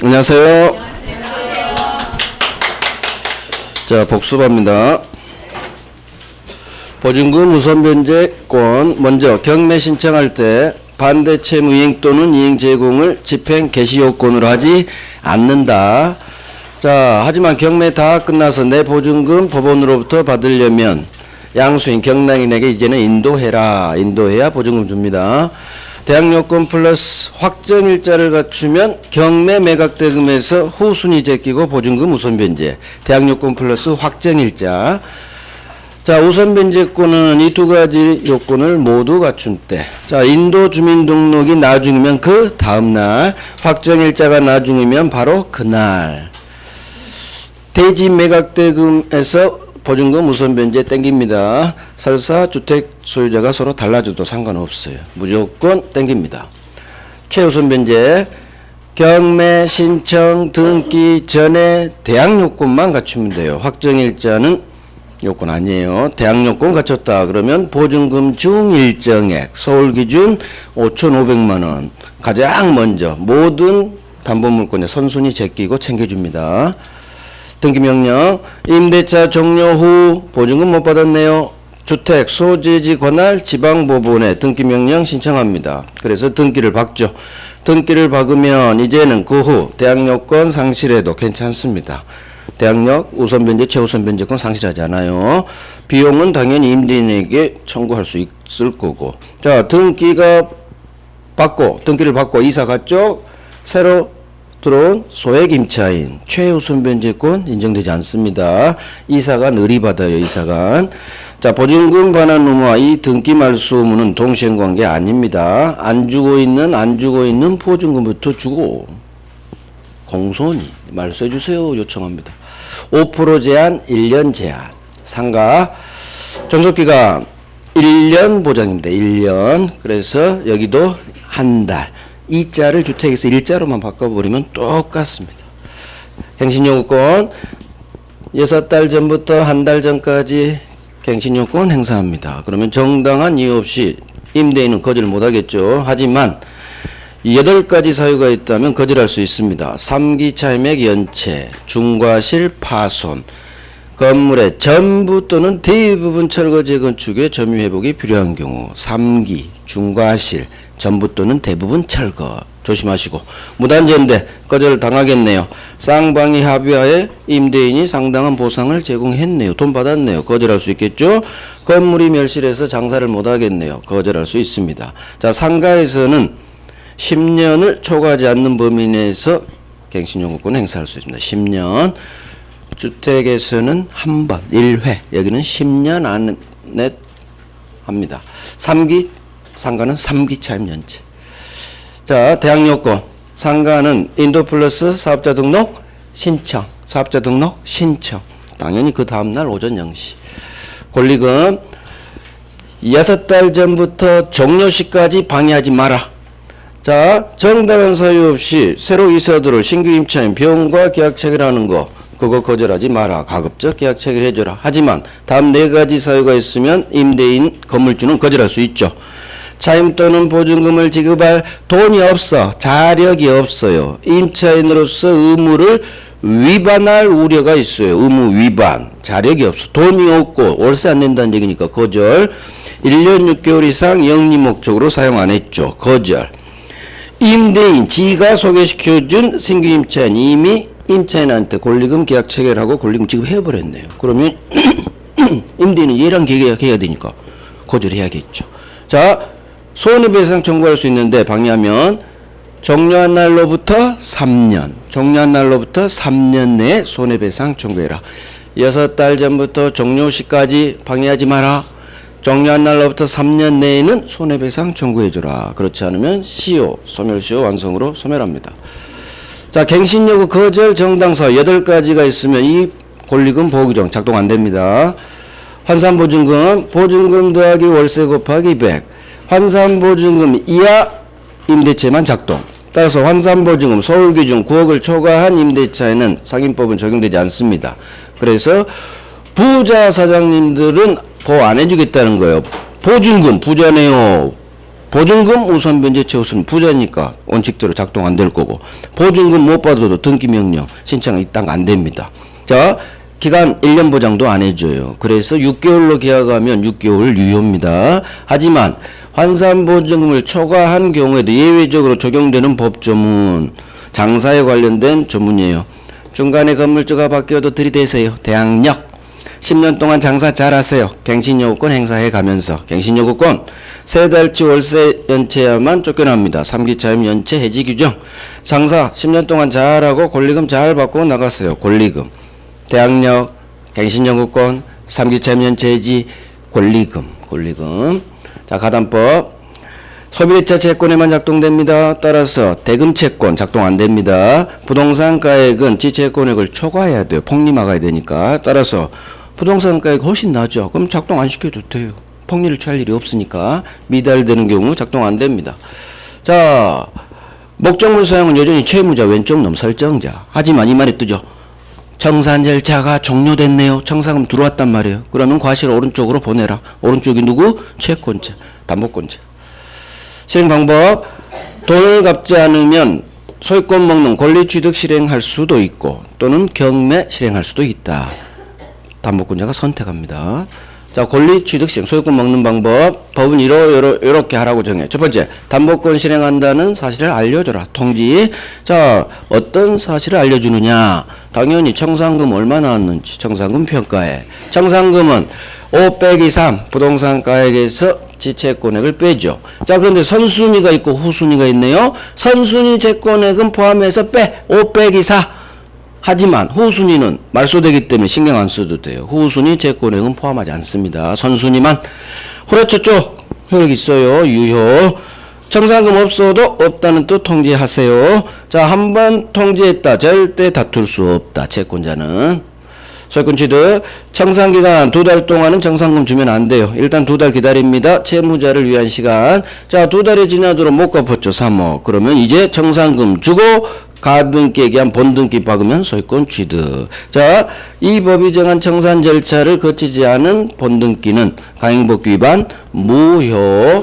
안녕하세요. 자, 복습합니다. 보증금 우선 변제권. 먼저 경매 신청할 때 반대 채무 이행 또는 이행 제공을 집행 개시 요건으로 하지 않는다. 자, 하지만 경매 다 끝나서 내 보증금 법원으로부터 받으려면 양수인 경락인에게 이제는 인도해라. 인도해야 보증금 줍니다. 대항요건 플러스 확정일자를 갖추면 경매 매각대금에서 후순위 제끼고 보증금 우선변제. 대항요건 플러스 확정일자. 자, 우선변제권은 이 두 가지 요건을 모두 갖춘 때. 자, 인도 주민등록이 나중이면 그 다음날, 확정일자가 나중이면 바로 그날. 대지 매각대금에서 보증금 우선변제 땡깁니다. 설사 주택 소유자가 서로 달라져도 상관없어요. 무조건 땡깁니다. 최우선변제. 경매 신청 등기 전에 대항요건만 갖추면 돼요. 확정일자는 요건 아니에요. 대항요건 갖췄다 그러면 보증금 중 일정액 서울기준 5,500만원 가장 먼저 모든 담보물권에 선순위 제끼고 챙겨줍니다. 등기명령. 임대차 종료 후 보증금 못 받았네요. 주택 소재지 관할 지방법원에 등기명령 신청합니다. 그래서 등기를 박죠. 등기를 박으면 이제는 그 후 대항요건 상실해도 괜찮습니다. 대항력 우선변제 최우선변제권 상실하지 않아요. 비용은 당연히 임대인에게 청구할 수 있을 거고. 자, 등기를 받고 이사 갔죠. 새로 들어온 소액 임차인 최우선변제권 인정되지 않습니다. 이사간 의리받아요. 이사간. 자, 보증금 반환 의무와 이 등기 말소 의무는 동시행관계 아닙니다. 안 주고 있는 보증금부터 주고 공손히 말소해 주세요 요청합니다. 5% 제한, 1년 제한. 상가 존속기간 1년 보장입니다. 1년. 그래서 여기도 한 달. 이 자를 주택에서 일자로만 바꿔버리면 똑같습니다. 갱신요건 6달 전부터 한 달 전까지 갱신요건 행사합니다. 그러면 정당한 이유 없이 임대인은 거절을 못하겠죠. 하지만 8가지 사유가 있다면 거절할 수 있습니다. 3기 차임액 연체, 중과실 파손, 건물의 전부 또는 대부분 철거 재건축의 점유 회복이 필요한 경우, 3기, 중과실, 전부 또는 대부분 철거. 조심하시고. 무단전대 거절 당하겠네요. 쌍방이 합의하에 임대인이 상당한 보상을 제공했네요. 돈 받았네요. 거절할 수 있겠죠. 건물이 멸실해서 장사를 못하겠네요. 거절할 수 있습니다. 자, 상가에서는 10년을 초과하지 않는 범위 내에서 갱신요구권 행사할 수 있습니다. 10년. 주택에서는 한 번, 1회. 여기는 10년 안에 합니다. 3기, 상가는 3기 차임 연체. 자, 대항요건. 상가는 인도 플러스 사업자 등록 신청. 사업자 등록 신청. 당연히 그 다음날 오전 0시. 권리금 6달 전부터 종료시까지 방해하지 마라. 자, 정당한 사유 없이 새로 이사 들어올 신규 임차인 비용과 계약 체결하는 거 그거 거절하지 마라. 가급적 계약 체결해줘라. 하지만 다음 4가지 사유가 있으면 임대인 건물주는 거절할 수 있죠. 차임 또는 보증금을 지급할 돈이 없어. 자력이 없어요. 임차인으로서 의무를 위반할 우려가 있어요. 의무 위반. 자력이 없어. 돈이 없고 월세 안 낸다는 얘기니까 거절. 1년 6개월 이상 영리 목적으로 사용 안 했죠. 거절. 임대인 지가 소개시켜준 신규 임차인 이미 임차인한테 권리금 계약 체결하고 권리금 지급해버렸네요. 그러면 임대인은 얘랑 계약해야 되니까 거절해야겠죠. 자, 손해배상 청구할 수 있는데 방해하면 종료한 날로부터 3년. 종료한 날로부터 3년 내에 손해배상 청구해라. 6달 전부터 종료 시까지 방해하지 마라. 종료한 날로부터 3년 내에는 손해배상 청구해줘라. 그렇지 않으면 시효, 소멸시효 완성으로 소멸합니다. 자, 갱신요구 거절 정당사 8가지가 있으면 이 권리금 보호규정 작동 안 됩니다. 환산보증금, 보증금 더하기 월세 곱하기 100. 환산보증금 이하 임대차만 작동. 따라서 환산보증금 서울기준 9억을 초과한 임대차에는 상임법은 적용되지 않습니다. 그래서 부자 사장님들은 보호 안 해주겠다는 거예요. 보증금 부자네요. 보증금 우선 변제 최우선 부자니까 원칙대로 작동 안 될 거고, 보증금 못 받아도 등기 명령 신청 이딴 안 됩니다. 자, 기간 1년 보장도 안 해줘요. 그래서 6개월로 계약하면 6개월 유효입니다. 하지만 환산보증금을 초과한 경우에도 예외적으로 적용되는 법조문, 장사에 관련된 조문이에요. 중간에 건물주가 바뀌어도 들이대세요. 대항력. 10년 동안 장사 잘하세요. 갱신요구권 행사해 가면서. 갱신요구권 3달치 월세 연체야만 쫓겨납니다. 3기 차임 연체 해지 규정. 장사 10년 동안 잘하고 권리금 잘 받고 나가세요. 권리금. 대항력, 갱신요구권, 3기 차임 연체 해지, 권리금. 자, 가담법. 소비자 채권에만 작동됩니다. 따라서 대금 채권 작동 안 됩니다. 부동산 가액은 지채권액을 초과해야 돼요. 폭리막아야 되니까. 따라서 부동산 가액 훨씬 나죠. 그럼 작동 안 시켜도 돼요. 폭리를 취할 일이 없으니까. 미달되는 경우 작동 안 됩니다. 자, 목적물 사용은 여전히 채무자 왼쪽 놈 설정자. 하지만 이 말이 뜨죠. 청산 절차가 종료됐네요. 청산금 들어왔단 말이에요. 그러면 과실 오른쪽으로 보내라. 오른쪽이 누구? 채권자, 담보권자. 실행 방법. 돈을 갚지 않으면 소유권 먹는 권리 취득 실행할 수도 있고 또는 경매 실행할 수도 있다. 담보권자가 선택합니다. 자, 권리 취득 실행, 소유권 먹는 방법. 법은 이렇게 하라고 정해. 첫 번째, 담보권 실행한다는 사실을 알려줘라. 통지. 자, 어떤 사실을 알려주느냐. 당연히 청산금 얼마 나왔는지 청산금 평가에. 청산금은 5 빼기 3 부동산 가액에서 지채권액을 빼죠. 자, 그런데 선순위가 있고 후순위가 있네요. 선순위 채권액은 포함해서 빼. 5 빼기 4. 하지만 후순위는 말소되기 때문에 신경 안 써도 돼요. 후순위 채권액은 포함하지 않습니다. 선순위만. 후려쳤죠. 효력 있어요. 유효. 청산금 없어도 없다는 뜻 통지하세요. 자, 한 번 통지했다. 절대 다툴 수 없다. 채권자는. 소유권 취득. 청산기간 2달 동안은 청산금 주면 안 돼요. 일단 2달 기다립니다. 채무자를 위한 시간. 자, 2달이 지나도록 못 갚았죠. 3억. 그러면 이제 청산금 주고 가등기에 기한 본등기 박으면 소유권 취득. 자, 이 법이 정한 청산 절차를 거치지 않은 본등기는 강행법규 위반 무효.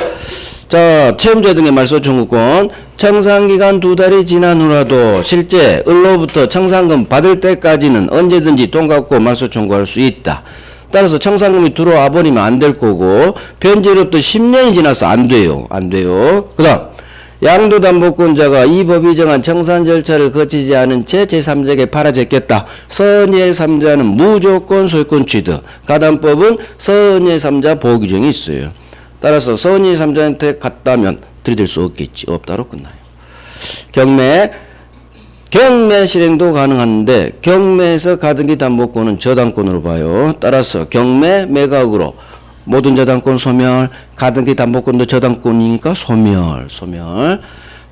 자, 채무자 등의 말소 청구권. 청산기간 2달이 지난 후라도 실제 을로부터 청산금 받을 때까지는 언제든지 돈 갖고 말소 청구할 수 있다. 따라서 청산금이 들어와 버리면 안 될 거고, 변제로부터 10년이 지나서 안 돼요. 그 다음 양도담보권자가 이 법이 정한 청산 절차를 거치지 않은 채 제3자에게 팔아 제꼈다. 선의 3자는 무조건 소유권 취득. 가담법은 선의 3자 보호 규정이 있어요. 따라서 선의 3자한테 갔다면 들이댈 수 없겠지. 없다로 끝나요. 경매 실행도 가능한데 경매에서 가등기 담보권은 저당권으로 봐요. 따라서 경매 매각으로 모든 저당권 소멸, 가등기 담보권도 저당권이니까 소멸.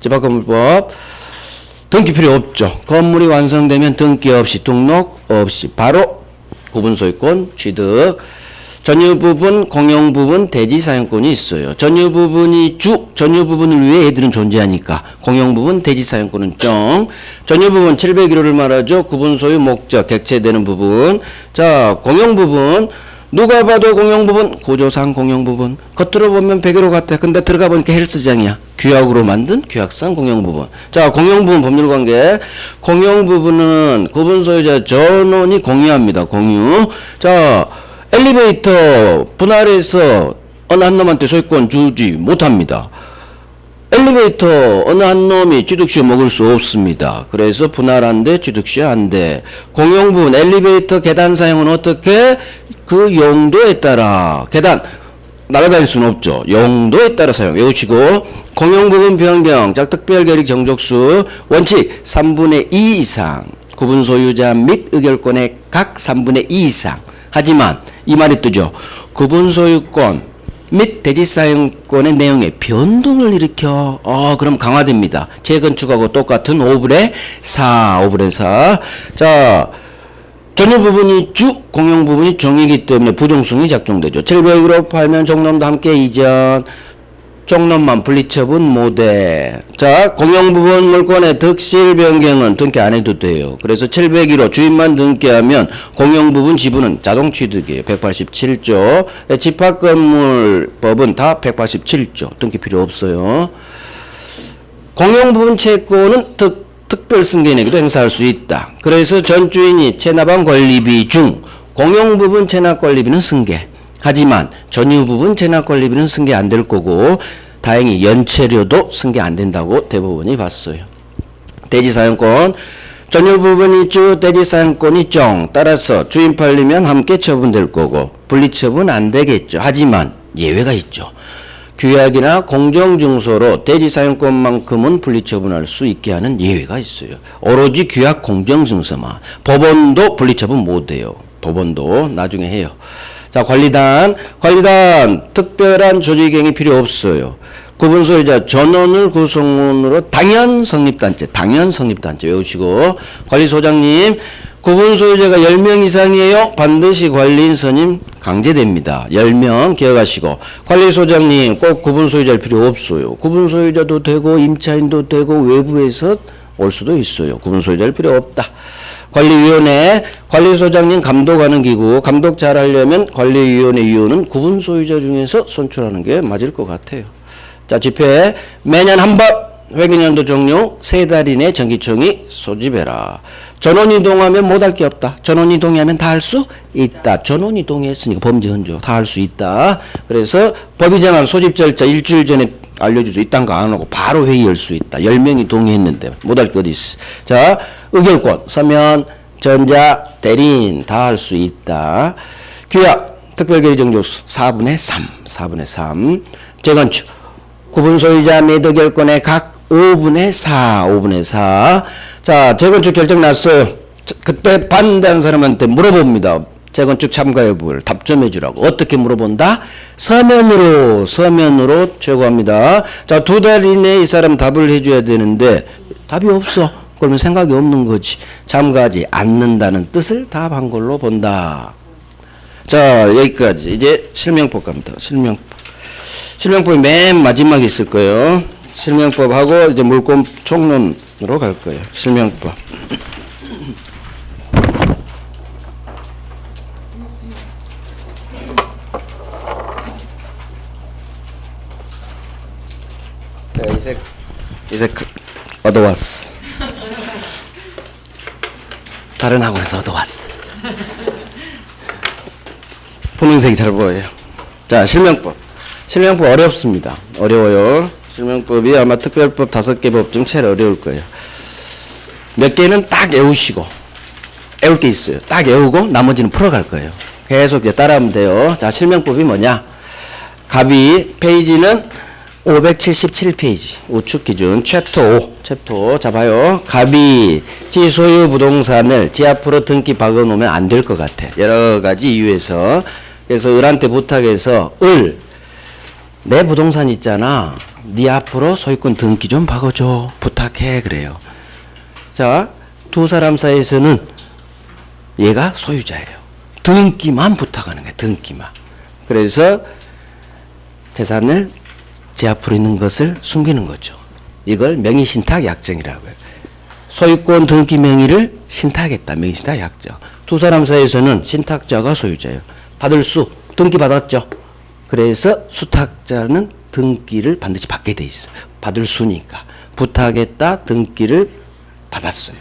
집합건물법. 등기 필요 없죠. 건물이 완성되면 등기 없이, 등록 없이 바로 구분소유권 취득. 전유부분, 공용부분, 대지사용권이 있어요. 전유부분이 전유부분을 위해 애들은 존재하니까 공용부분, 대지사용권은 정. 전유부분 701호를 말하죠. 구분소유 목적, 객체되는 부분. 자, 공용부분. 누가 봐도 공용부분, 구조상 공용부분. 겉으로 보면 101호 같아. 근데 들어가 보니까 헬스장이야. 규약으로 만든 규약상 공용부분. 자, 공용부분 법률관계. 공용부분은 구분소유자 전원이 공유합니다. 공유. 자, 엘리베이터 분할해서 어느 한 놈한테 소유권 주지 못합니다. 엘리베이터 어느 한 놈이 취득시효 먹을 수 없습니다. 그래서 분할한데 취득시효 안 돼. 공용부분 엘리베이터 계단 사용은 어떻게? 그 용도에 따라. 계단 날아다닐 수는 없죠. 용도에 따라 사용. 외우시고. 공용부분 변경 특별결의 정족수 원칙 3분의 2 이상 구분소유자 및 의결권의 각 3분의 2 이상. 하지만 이 말이 뜨죠. 구분소유권 및 대지사용권의 내용에 변동을 일으켜. 그럼 강화됩니다. 재건축하고 똑같은 5분의 4. 자, 전유부분이 주, 공용부분이 종이기 때문에 부정성이 작동되죠. 701호 팔면 종놈도 함께 이전. 총론만 분리처분 못해. 자, 공용부분 물권의 득실 변경은 등기 안 해도 돼요. 그래서 701호 주인만 등기하면 공용부분 지분은 자동 취득이에요. 187조. 집합건물법은 다 187조. 등기 필요 없어요. 공용부분 채권은 특별승계인에게도 행사할 수 있다. 그래서 전 주인이 체납한 권리비 중 공용부분 체납 권리비는 승계. 하지만 전유부분 체납 권리비는 승계 안 될 거고 다행히 연체료도 승계 안 된다고 대법원이 봤어요. 대지사용권 전유부분이 주 대지사용권이 정 따라서 주인 팔리면 함께 처분될 거고 분리처분 안 되겠죠. 하지만 예외가 있죠. 규약이나 공정증서로 대지사용권만큼은 분리처분할 수 있게 하는 예외가 있어요. 오로지 규약 공정증서만. 법원도 분리처분 못해요. 법원도 나중에 해요. 자, 관리단 특별한 조직행위 필요 없어요. 구분소유자 전원을 구성원으로 당연 성립단체 외우시고 관리소장님 구분소유자가 10명 이상이에요. 반드시 관리인 선임 강제됩니다. 10명 기억하시고 관리소장님 꼭 구분소유자일 필요 없어요. 구분소유자도 되고 임차인도 되고 외부에서 올 수도 있어요. 구분소유자일 필요 없다. 관리위원회 관리소장님 감독하는 기구 감독 잘하려면 관리위원회 위원은 구분소유자 중에서 선출하는 게 맞을 것 같아요. 자, 집회 매년 한 번 회계연도 종료 3달 이내 정기총회 소집해라. 전원이동하면 못할 게 없다. 전원이동하면 다 할 수 있다. 전원이동했으니까 범죄 흔적 다 할 수 있다. 그래서 법이 정한 소집 절차 일주일 전에 알려주죠. 이딴 거 안 하고 바로 회의 열 수 있다. 10명이 동의했는데 못할 게 어디 있어. 자, 의결권 서면 전자 대리인 다 할 수 있다. 규약 특별결의 정족수 4분의 3 재건축 구분소유자 매도결권의 각 5분의 4 자, 재건축 결정 났어요. 그때 반대한 사람한테 물어봅니다. 재건축 참가 여부를 답점해 주라고. 어떻게 물어본다? 서면으로 제고합니다. 자, 2달 이내에 이 사람 답을 해줘야 되는데 답이 없어. 그러면 생각이 없는 거지. 참가하지 않는다는 뜻을 답한 걸로 본다. 자, 여기까지. 이제 실명법 갑니다. 실명법이 맨 마지막에 있을 거예요. 실명법하고 이제 물권 총론으로 갈 거예요. 실명법. 이색 얻어왔어. 다른 학원에서 얻어왔어. 분홍색이 잘 보여요. 자, 실명법 어렵습니다. 어려워요. 실명법이 아마 특별법 5개 법 중 제일 어려울 거예요. 몇 개는 딱 외우시고 외울 게 있어요. 딱 외우고 나머지는 풀어갈 거예요. 계속 이제 따라하면 돼요. 자, 실명법이 뭐냐? 갑이 페이지는 577페이지 우측 기준 챕터 5 자, 봐요. 갑이 지 소유 부동산을 지 앞으로 등기 박아놓으면 안 될 것 같아. 여러 가지 이유에서. 그래서 을한테 부탁해서 내 부동산 있잖아. 네 앞으로 소유권 등기 좀 박아줘. 부탁해. 그래요. 자, 두 사람 사이에서는 얘가 소유자예요. 등기만 부탁하는 거야. 등기만. 그래서 재산을 제 앞으로 있는 것을 숨기는 거죠. 이걸 명의신탁 약정이라고 해요. 소유권 등기 명의를 신탁했다. 명의신탁 약정. 두 사람 사이에서는 신탁자가 소유자예요. 받을 수 등기 받았죠. 그래서 수탁자는 등기를 반드시 받게 돼 있어. 받을 수니까. 부탁했다. 등기를 받았어요.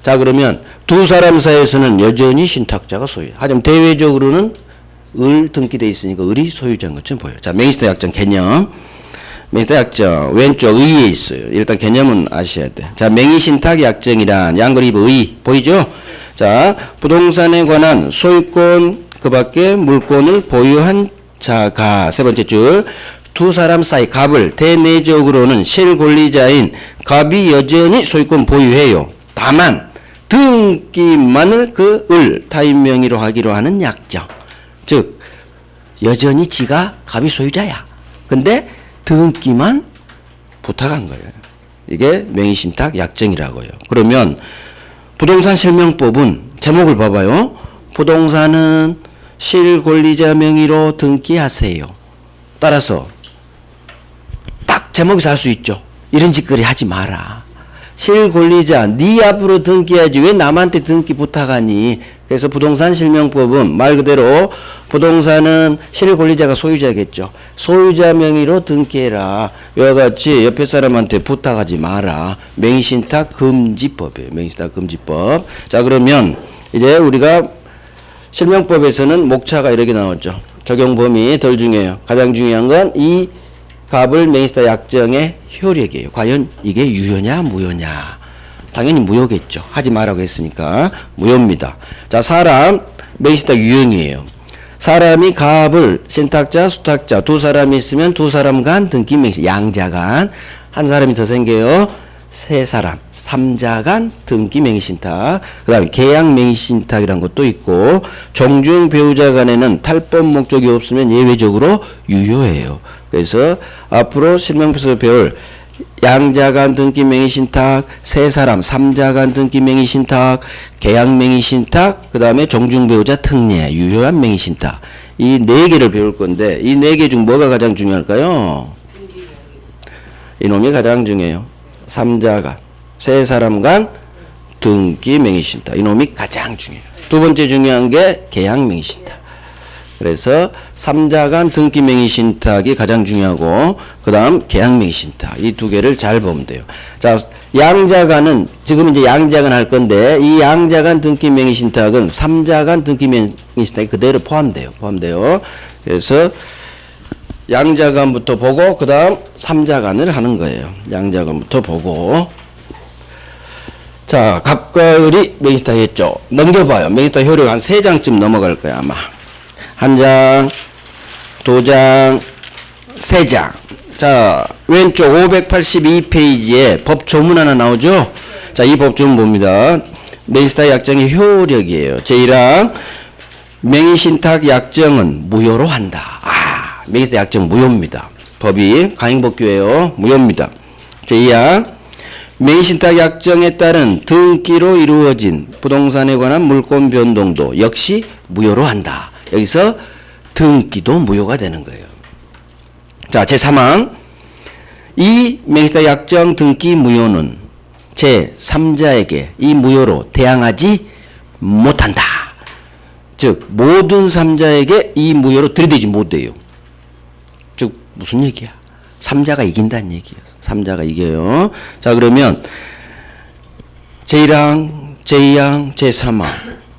자, 그러면 두 사람 사이에서는 여전히 신탁자가 소유해요. 하지만 대외적으로는 을 등기돼 있으니까 을이 소유자인 것처럼 보여요. 자, 명의신탁 약정 개념. 명의신탁 약정 왼쪽 의에 있어요. 일단 개념은 아셔야 돼. 자, 명의신탁 약정이란 양그리브 의 보이죠? 자, 부동산에 관한 소유권 그 밖에 물권을 보유한 자가 세 번째 줄 두 사람 사이 갑을 대내적으로는 실권리자인 갑이 여전히 소유권 보유해요. 다만 등기만을 그 을 타인 명의로 하기로 하는 약정. 즉 여전히 지가 갑이 소유자야. 근데 등기만 부탁한 거예요. 이게 명의신탁 약정이라고요. 그러면 부동산 실명법은 제목을 봐봐요. 부동산은 실권리자 명의로 등기하세요. 따라서 딱 제목에서 알 수 있죠. 이런 짓거리 하지 마라. 실권리자 네 앞으로 등기해야지 왜 남한테 등기 부탁하니. 그래서 부동산 실명법은 말 그대로 부동산은 실권리자가 소유자겠죠. 소유자 명의로 등기해라. 이와 같이 옆에 사람한테 부탁하지 마라. 맹신탁 금지법이에요. 맹신탁 금지법. 자, 그러면 이제 우리가 실명법에서는 목차가 이렇게 나왔죠. 적용 범위 덜 중요해요. 가장 중요한 건 이 갑을 맹신탁 약정의 효력이에요. 과연 이게 유효냐 무효냐. 당연히 무효겠죠. 하지 말라고 했으니까 무효입니다. 자, 사람 맹신탁 유형이에요. 사람이 갑을 신탁자 수탁자 두 사람이 있으면 두 사람 간 등기 맹신 양자 간 한 사람이 더 생겨요. 세 사람 삼자 간 등기 맹신탁. 그 다음에 계약 맹신탁이란 것도 있고 종중 배우자 간에는 탈법 목적이 없으면 예외적으로 유효해요. 그래서 앞으로 실명법에서 배울 양자간 등기 맹의신탁, 세 사람, 삼자간 등기 맹의신탁, 계약 맹의신탁, 그 다음에 종중배우자 특례, 유효한 맹의신탁. 이 네 개를 배울 건데, 이 네 개 중 뭐가 가장 중요할까요? 이놈이 가장 중요해요. 삼자간, 세 사람 간 등기 맹의신탁. 이놈이 가장 중요해요. 두 번째 중요한 게 계약 맹의신탁. 그래서 삼자간 등기 맹의신탁이 가장 중요하고 그 다음 계약 맹의신탁 이 두 개를 잘 보면 돼요. 자, 양자간은 지금 이제 양자간 할 건데 이 양자간 등기 맹의신탁은 삼자간 등기 맹의신탁이 그대로 포함돼요. 그래서 양자간부터 보고 그 다음 삼자간을 하는 거예요. 양자간부터 보고. 자, 갑과 을이 맹의신탁 했죠. 넘겨봐요. 맹의신탁 효력 한 3장쯤 넘어갈 거야 아마. 한 장, 두 장, 세 장. 자, 왼쪽 582페이지에 법조문 하나 나오죠? 자, 이 법조문 봅니다. 맹의신탁 약정의 효력이에요. 제1항, 맹의신탁 약정은 무효로 한다. 아, 맹의신탁 약정 무효입니다. 법이 강행법규예요. 무효입니다. 제2항, 맹의신탁 약정에 따른 등기로 이루어진 부동산에 관한 물권 변동도 역시 무효로 한다. 여기서 등기도 무효가 되는 거예요. 자, 제3항 이 맹의신탁 약정 등기 무효는 제3자에게 이 무효로 대항하지 못한다. 즉 모든 3자에게 이 무효로 들이대지 못해요. 즉 무슨 얘기야? 3자가 이긴다는 얘기예요. 3자가 이겨요. 자, 그러면 제1항, 제2항, 제3항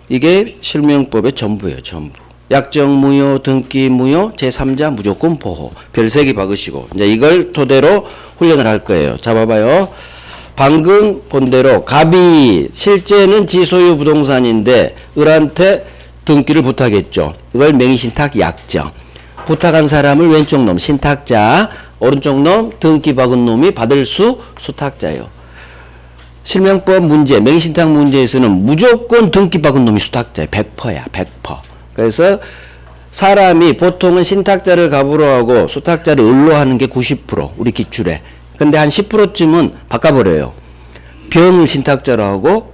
이게 실명법의 전부예요. 전부. 약정 무효, 등기 무효, 제3자 무조건 보호. 별 3개 박으시고 이제 이걸 토대로 훈련을 할 거예요. 자, 봐봐요. 방금 본 대로 갑이 실제는 지소유 부동산인데 을한테 등기를 부탁했죠. 이걸 맹의신탁 약정. 부탁한 사람을 왼쪽 놈 신탁자, 오른쪽 놈 등기 박은 놈이 받을 수 수탁자예요. 실명법 문제, 맹의신탁 문제에서는 무조건 등기 박은 놈이 수탁자예요. 100%야. 100%. 그래서 사람이 보통은 신탁자를 갑으로 하고 수탁자를 을로 하는 게 90% 우리 기출에. 근데 한 10%쯤은 바꿔버려요. 병을 신탁자로 하고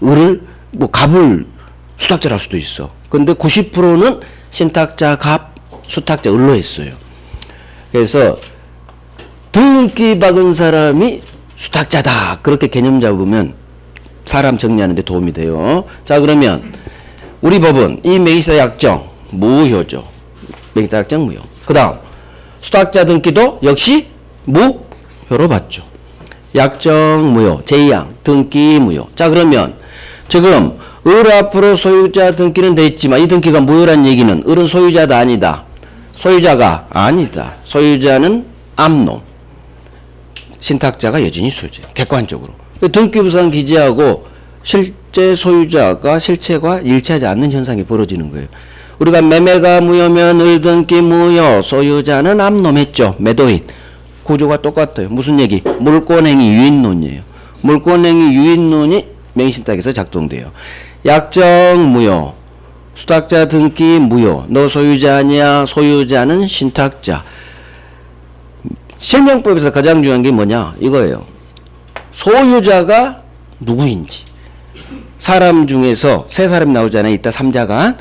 을을 뭐 갑을 수탁자로 할 수도 있어. 근데 90%는 신탁자 갑 수탁자 을로 했어요. 그래서 등기 박은 사람이 수탁자다. 그렇게 개념 잡으면 사람 정리하는 데 도움이 돼요. 자, 그러면 우리 법은 이 맹의신탁 약정 무효죠. 맹의신탁 약정 무효. 그 다음 수탁자 등기도 역시 무효로 봤죠. 약정 무효, 제2항 등기 무효. 자, 그러면 지금 을 앞으로 소유자 등기는 돼 있지만 이 등기가 무효란 얘기는 을은 소유자다 아니다. 소유자가 아니다. 소유자는 암놈. 신탁자가 여전히 소유자. 객관적으로. 등기부상 기재하고 실제 소유자가 실체가 일치하지 않는 현상이 벌어지는 거예요. 우리가 매매가 무효면 을 등기 무효, 소유자는 암놈 했죠. 매도인. 구조가 똑같아요. 무슨 얘기? 물권행위 유인론이에요. 물권행위 유인론이 맹의신탁에서 작동돼요. 약정 무효, 수탁자 등기 무효, 너 소유자 아니야, 소유자는 신탁자. 실명법에서 가장 중요한 게 뭐냐? 이거예요. 소유자가 누구인지. 사람 중에서 세 사람이 나오잖아요. 이따 3자가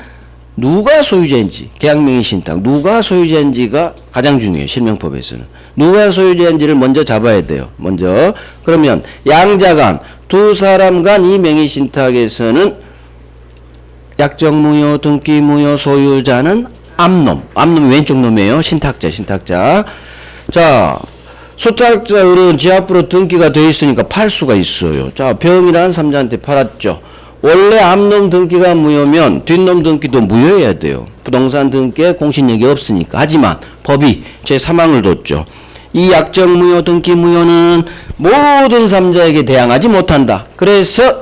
누가 소유자인지, 계약명의신탁 누가 소유자인지가 가장 중요해요. 실명법에서는. 누가 소유자인지를 먼저 잡아야 돼요. 먼저. 그러면 양자간 두 사람 간 이 명의신탁에서는 약정무효, 등기무효, 소유자는 앞놈. 앞놈이 왼쪽 놈이에요. 신탁자. 자, 수탁자율은 지 앞으로 등기가 되어 있으니까 팔 수가 있어요. 자, 병이라는 삼자한테 팔았죠. 원래 앞놈 등기가 무효면 뒷놈 등기도 무효해야 돼요. 부동산 등기에 공신력이 없으니까. 하지만 법이 제3항을 뒀죠. 이 약정무효, 등기무효는 모든 삼자에게 대항하지 못한다. 그래서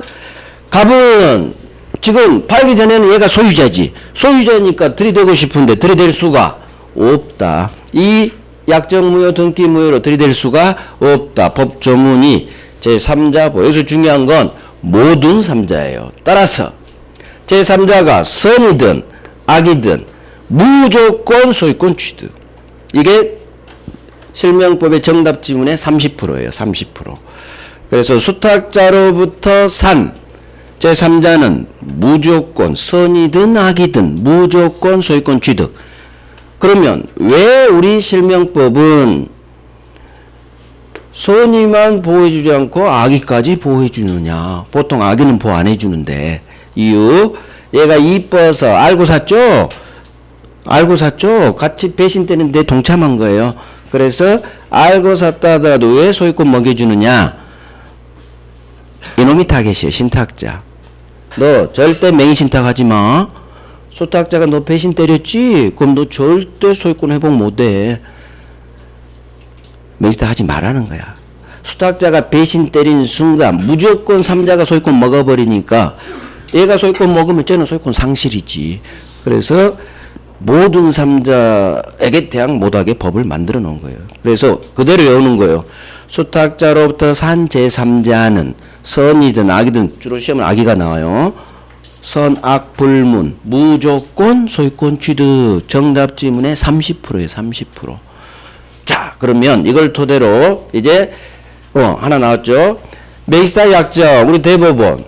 갑은 지금 팔기 전에는 얘가 소유자지. 소유자니까 들이대고 싶은데 들이댈 수가 없다. 이 약정무효, 등기무효로 들이댈 수가 없다. 법조문이 제3자보. 여기서 중요한 건 모든 삼자예요. 따라서 제3자가 선이든 악이든 무조건 소유권 취득. 이게 실명법의 정답 지문의 30%예요. 30%. 그래서 수탁자로부터 산 제3자는 무조건 선이든 악이든 무조건 소유권 취득. 그러면 왜 우리 실명법은 선의만 보호해주지 않고 악의까지 보호해주느냐. 보통 악의는 보호 안 해주는데. 이유, 얘가 이뻐서 알고 샀죠? 알고 샀죠? 같이 배신 때는데 동참한 거예요. 그래서 알고 샀다 하더라도 왜 소유권 먹여주느냐. 이놈이 타겟이에요. 신탁자. 너 절대 맹신탁하지 마. 수탁자가 너 배신 때렸지? 그럼 너 절대 소유권 회복 못해. 맹신탁 하지 말라는 거야. 수탁자가 배신 때린 순간 무조건 삼자가 소유권 먹어버리니까 얘가 소유권 먹으면 쟤는 소유권 상실이지. 그래서 모든 삼자에게 대항 못하게 법을 만들어 놓은 거예요. 그래서 그대로 외우는 거예요. 수탁자로부터 산 제3자는 선이든 악이든, 주로 시험은 악의가 나와요. 선, 악, 불문, 무조건 소유권 취득. 정답 지문의 30%예요. 30%. 자, 그러면 이걸 토대로 이제 하나 나왔죠. 매시사 약정, 우리 대법원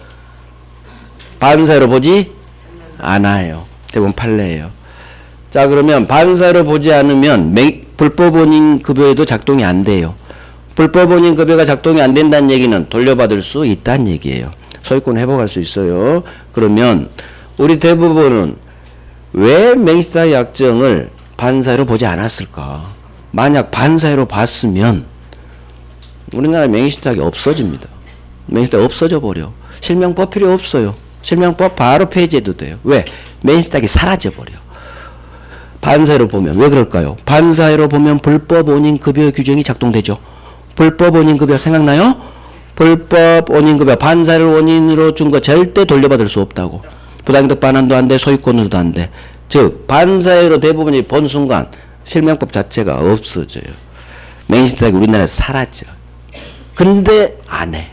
반사로 보지 않아요. 대법원 판례예요. 자, 그러면 반사로 보지 않으면 불법원인 급여에도 작동이 안 돼요. 불법원인 급여가 작동이 안 된다는 얘기는 돌려받을 수 있다는 얘기예요. 소유권 회복할 수 있어요. 그러면 우리 대법원은 왜 맹시사 약정을 반사로 보지 않았을까? 만약 반사로 봤으면 우리나라 맹시탁이 없어집니다. 맹시탁 없어져 버려. 실명법 필요 없어요. 실명법 바로 폐지해도 돼요. 왜? 맹시탁이 사라져 버려. 반사로 보면 왜 그럴까요? 반사로 보면 불법 원인 급여 규정이 작동되죠. 불법 원인 급여 생각나요? 불법 원인 급여 반사를 원인으로 준 거 절대 돌려받을 수 없다고. 부당이득 반환도 안 돼, 소유권으로도 안 돼. 즉 반사로 대부분이 본 순간 실명법 자체가 없어져요. 맹신탁이 우리나라에서 사라져. 근데 안 해.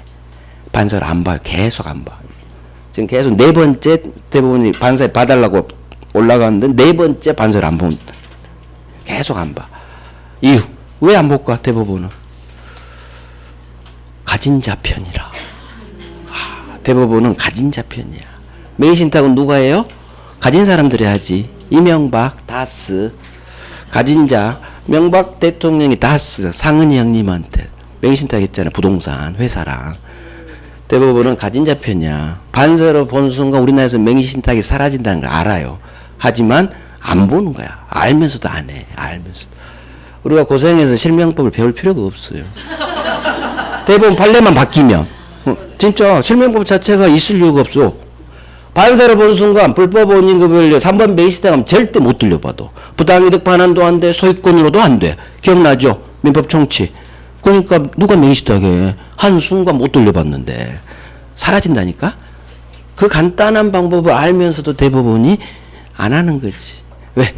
반사를 안 봐요. 계속 안 봐. 지금 계속 네 번째 대부분이 반사에 봐달라고 올라가는데 네 번째 반사를 안 본. 계속 안 봐. 이유 왜 안 볼까? 대부분은 가진 자편이라. 대부분은 가진 자편이야. 맹신탁은 누가 해요? 가진 사람들이 하지. 이명박, 다스. 가진 자, 명박 대통령이 다스, 상은이 형님한테 맹신탁 했잖아요. 부동산, 회사랑. 대부분은 가진 자편이야. 반사로 본 순간 우리나라에서 맹신탁이 사라진다는 걸 알아요. 하지만 안 보는 거야. 알면서도 안 해. 알면서도. 우리가 고생해서 실명법을 배울 필요가 없어요. 대법원 판례만 바뀌면 진짜 실명법 자체가 있을 이유가 없어. 반사로 본 순간 불법 원인급여를 3번 맹시탁하면 절대 못 돌려봐도. 부당이득 반환도 안 돼. 소유권으로도 안 돼. 기억나죠? 민법 총치. 그러니까 누가 맹시탁해. 한순간 못 돌려봤는데 사라진다니까. 그 간단한 방법을 알면서도 대법원이 안 하는 거지. 왜?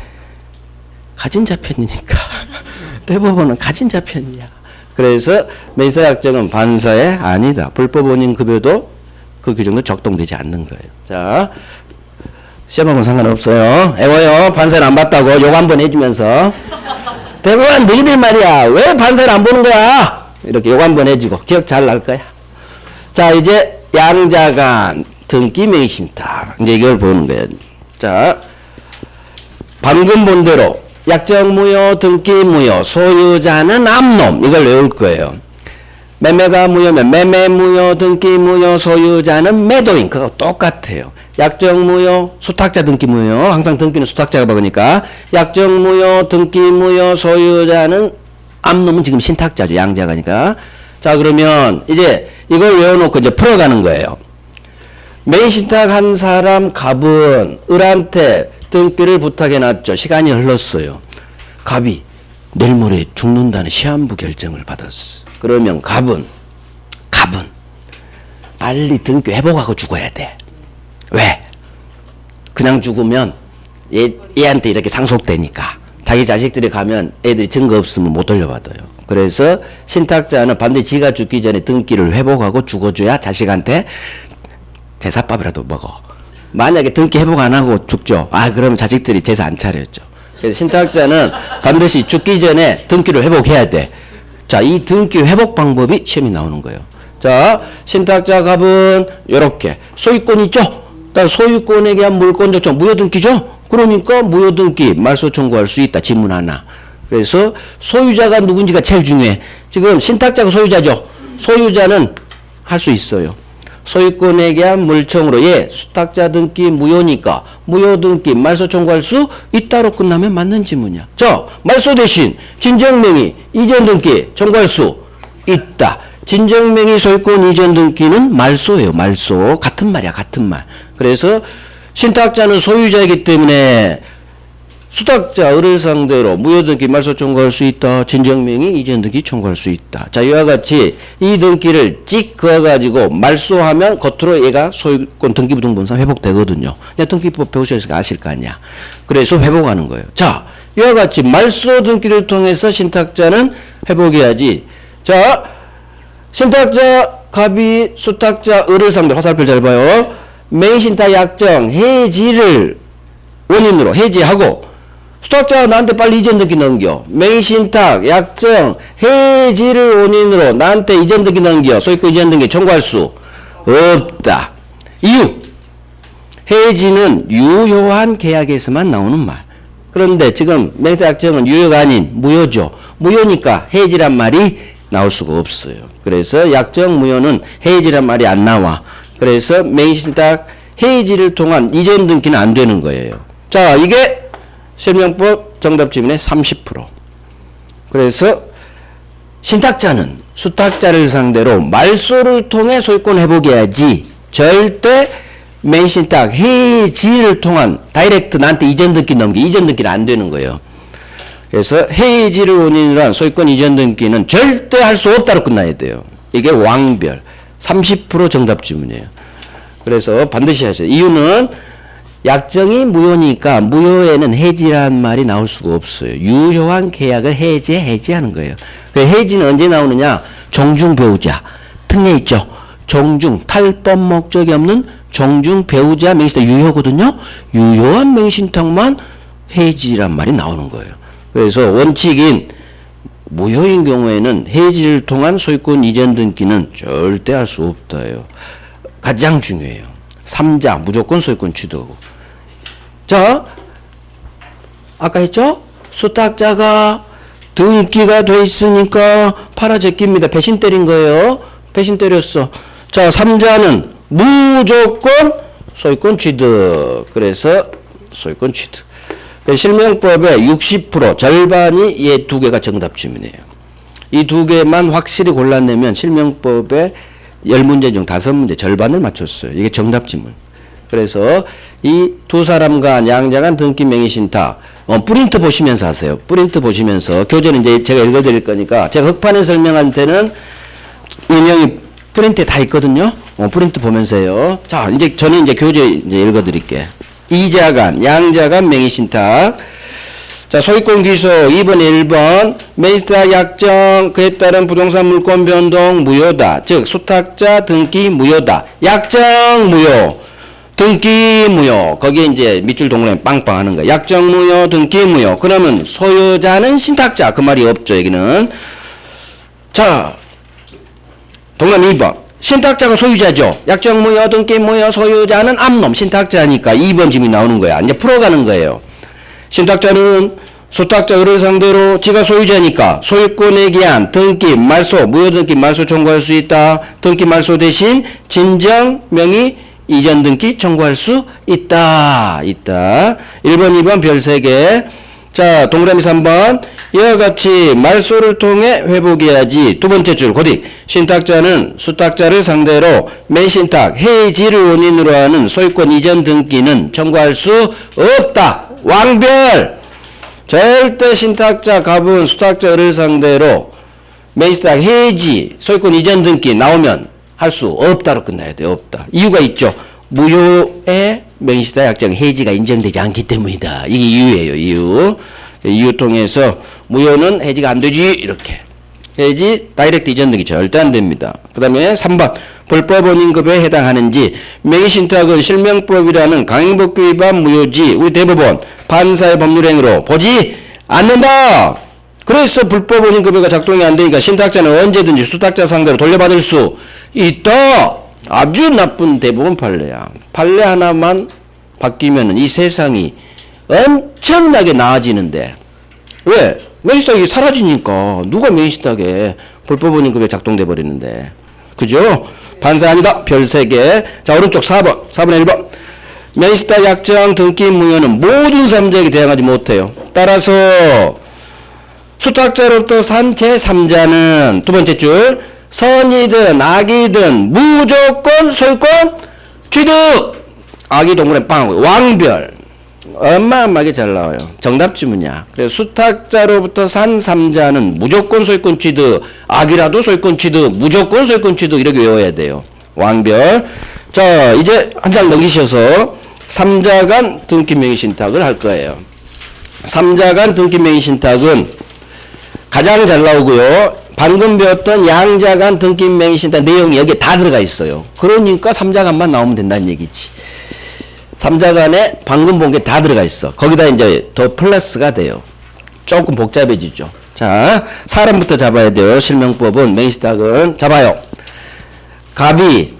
가진 자편이니까. 대법원은 가진 자편이야. 그래서 맹시사 약정은 반사에 아니다. 불법 원인 급여도 그 규정도 적동되지 않는 거예요. 자, 시험하고는 상관없어요. 애워요. 반사를 안 봤다고 욕 한번 해주면서. 대법원 너희들 말이야. 왜 반사를 안 보는 거야? 이렇게 욕 한번 해주고 기억 잘 날 거야. 자, 이제 양자간 등기 맹신탁. 이제 이걸 보는 거예요. 자, 방금 본 대로 약정 무효, 등기 무효, 소유자는 암놈. 이걸 외울 거예요. 매매가 무효면 매매 무효, 등기 무효, 소유자는 매도인. 그거 똑같아요. 약정 무효, 수탁자 등기 무효. 항상 등기는 수탁자가 먹으니까. 약정 무효, 등기 무효, 소유자는 암놈은 지금 신탁자죠. 양자가니까. 자, 그러면 이제 이걸 외워놓고 이제 풀어가는 거예요. 맹신탁 한 사람 갑은 을한테 등기를 부탁해놨죠. 시간이 흘렀어요. 갑이 내일 모레 죽는다는 시한부 결정을 받았어. 그러면 갑은 빨리 등기 회복하고 죽어야 돼. 왜? 그냥 죽으면 얘한테 이렇게 상속되니까. 자기 자식들이 가면 애들이 증거 없으면 못 돌려받아요. 그래서 신탁자는 반드시 지가 죽기 전에 등기를 회복하고 죽어줘야 자식한테 제사밥이라도 먹어. 만약에 등기 회복 안 하고 죽죠. 그러면 자식들이 제사 안 차렸죠. 그래서 신탁자는 반드시 죽기 전에 등기를 회복해야 돼. 자, 이 등기 회복 방법이 시험이 나오는 거예요. 자, 신탁자 갑은 요렇게 소유권 있죠? 소유권에 대한 물권적 무효등기죠? 그러니까 무효등기 말소 청구할 수 있다. 지문 하나. 그래서 소유자가 누군지가 제일 중요해. 지금 신탁자가 소유자죠? 소유자는 할 수 있어요. 소유권에 대한 물청으로 수탁자 등기 무효니까 무효등기 말소 청구할 수 있다로 끝나면 맞는 지문이야. 자, 말소 대신 진정명의 이전 등기 청구할 수 있다. 진정명의 소유권 이전 등기는 말소예요. 말소. 같은 말이야. 같은 말. 그래서 신탁자는 소유자이기 때문에 수탁자 을을 상대로 무효등기 말소 청구할 수 있다. 진정명의 이전 등기 청구할 수 있다. 자, 이와 같이 이 등기를 찍 그어가지고 말소하면 겉으로 얘가 소유권 등기부등본상 회복되거든요. 그냥 등기법 배우셨으니까 아실 거 아니야. 그래서 회복하는 거예요. 자, 이와 같이 말소 등기를 통해서 신탁자는 회복해야지. 자, 신탁자 갑이 수탁자 을을 상대로 화살표 잘 봐요. 맹신탁 약정 해지를 원인으로 해지하고 수탁자가 나한테 빨리 이전 등기 넘겨. 맹신탁 약정 해지를 원인으로 나한테 이전 등기 넘겨. 소유권 이전 등기 청구할 수 없다. 이유. 해지는 유효한 계약에서만 나오는 말. 그런데 지금 맹신탁 약정은 유효가 아닌 무효죠. 무효니까 해지란 말이 나올 수가 없어요. 그래서 약정 무효는 해지란 말이 안 나와. 그래서 맹신탁 해지를 통한 이전 등기는 안 되는 거예요. 자, 이게 실명법 정답 지문의 30%. 그래서 신탁자는 수탁자를 상대로 말소를 통해 소유권 회복해야지 절대 맹신탁 해지를 통한 다이렉트 나한테 이전 등기 넘기 이전 등기는 안 되는 거예요. 그래서 해지를 원인으로 한 소유권 이전 등기는 절대 할 수 없다로 끝나야 돼요. 이게 왕별 30% 정답 지문이에요. 그래서 반드시 하셔야 돼요. 이유는 약정이 무효니까 무효에는 해지라는 말이 나올 수가 없어요. 유효한 계약을 해지하는 거예요. 그 해지는 언제 나오느냐? 정중 배우자 특례 있죠. 정중 탈법 목적이 없는 정중 배우자 맹신탁 유효거든요. 유효한 맹신탁만 해지란 말이 나오는 거예요. 그래서 원칙인 무효인 경우에는 해지를 통한 소유권 이전 등기는 절대 할 수 없다예요. 가장 중요해요. 3자 무조건 소유권 취득하고. 자, 아까 했죠? 수탁자가 등기가 돼 있으니까 팔아 제낍니다. 배신 때린 거예요. 배신 때렸어. 자, 3자는 무조건 소유권 취득. 그래서 소유권 취득. 실명법의 60% 절반이 얘 두 개가 정답 지문이에요. 이 두 개만 확실히 골라내면 실명법의 10문제 중 5문제 절반을 맞췄어요. 이게 정답 지문. 그래서 이 두 사람 간 양자간 등기 명의신탁 프린트 보시면서 하세요. 프린트 보시면서 교재는 이제 제가 읽어드릴 거니까 제가 흑판에 설명한 때는 인형이 프린트에 다 있거든요. 프린트 보면서 해요. 자, 이제 저는 이제 교재 이제 읽어드릴게. 이자간, 양자간 명의신탁. 자, 소유권 기소 2번, 1번. 맹신탁 약정, 그에 따른 부동산 물권 변동 무효다. 즉, 수탁자 등기 무효다. 약정 무효, 등기 무효. 거기에 이제 밑줄 동그라미 빵빵 하는 거야. 약정 무효, 등기 무효. 그러면 소유자는 신탁자. 그 말이 없죠, 여기는. 자, 동그라미 2번. 신탁자가 소유자죠. 약정 무효, 등기 무효, 소유자는 암놈, 신탁자니까 2번 질문이 나오는 거야. 이제 풀어가는 거예요. 신탁자는 수탁자 을을 상대로 지가 소유자니까 소유권에 기한 등기, 말소, 무효등기, 말소 청구할 수 있다. 등기, 말소 대신 진정, 명의, 이전 등기 청구할 수 있다. 1번, 2번 별 3개. 자, 동그라미 3번. 이와 같이 말소를 통해 회복해야지. 두 번째 줄, 고디. 신탁자는 수탁자를 상대로 매신탁, 해지를 원인으로 하는 소유권 이전 등기는 청구할 수 없다. 왕별! 절대 신탁자, 갑은 수탁자, 을을 상대로 매신탁, 해지, 소유권 이전 등기 나오면 할 수 없다로 끝나야 돼. 없다. 이유가 있죠. 무효의 명의시타 약정 해지가 인정되지 않기 때문이다. 이게 이유예요. 이유 통해서 무효는 해지가 안 되지. 이렇게 해지 다이렉트 이전 등기 절대 안 됩니다. 그 다음에 3번 불법 원인급에 해당하는지. 명의신탁은 실명법이라는 강행법규 위반 무효지. 우리 대법원 판사의 법률행위로 보지 않는다. 그래서 불법 원인급여가 작동이 안 되니까 신탁자는 언제든지 수탁자 상대로 돌려받을 수 있다. 아주 나쁜 대법원 판례야. 판례 하나만 바뀌면 이 세상이 엄청나게 나아지는데 왜? 명의신탁이 사라지니까. 누가 명의신탁에 불법 원인급여 작동돼 버리는데. 그죠? 판사 아니다. 별 3개. 자, 오른쪽 4번. 4번에 1번. 명의신탁 약정 등기 무효는 모든 사람에게 대항하지 못해요. 따라서 수탁자로부터 산 제3자는 두 번째 줄 선이든 악이든 무조건 소유권 취득. 악이 동그라미 빵 왕별. 어마어마하게 잘 나와요. 정답 지문이야. 그래서 수탁자로부터 산 3자는 무조건 소유권 취득. 악이라도 소유권 취득. 무조건 소유권 취득. 이렇게 외워야 돼요. 왕별. 자, 이제 한 장 넘기셔서 3자 간 등기 명의신탁을 할 거예요. 3자 간 등기 명의신탁은 가장 잘 나오고요. 방금 배웠던 양자 간 등기 명의신탁 내용이 여기에 다 들어가 있어요. 그러니까 3자 간만 나오면 된다는 얘기지. 3자 간에 방금 본 게 다 들어가 있어. 거기다 이제 더 플러스가 돼요. 조금 복잡해지죠. 자, 사람부터 잡아야 돼요. 실명법은 명의신탁은 잡아요. 갑이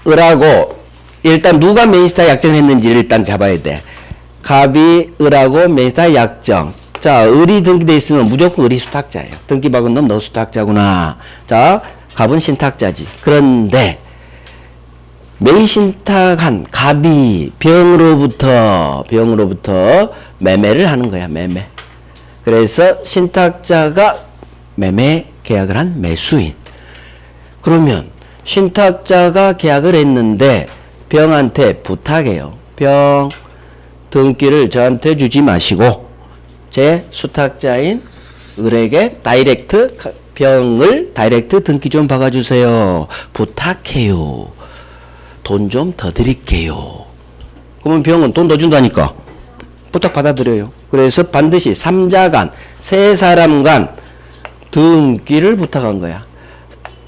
을하고 일단 누가 명의신탁 약정했는지를 일단 잡아야 돼. 갑이 을하고 명의신탁 약정. 자, 을이 등기되어 있으면 무조건 을이 수탁자예요. 등기 박은 놈 너 수탁자구나. 자, 갑은 신탁자지. 그런데 명의신탁한 갑이 병으로부터 매매를 하는 거야. 매매. 그래서 신탁자가 매매 계약을 한 매수인. 그러면 신탁자가 계약을 했는데 병한테 부탁해요. 병 등기를 저한테 주지 마시고 제 수탁자인 을에게 병을 다이렉트 등기 좀 박아주세요. 부탁해요. 돈 좀 더 드릴게요. 그러면 병은 돈 더 준다니까 부탁 받아들여요. 그래서 반드시 3자 간, 세 사람 간 등기를 부탁한 거야.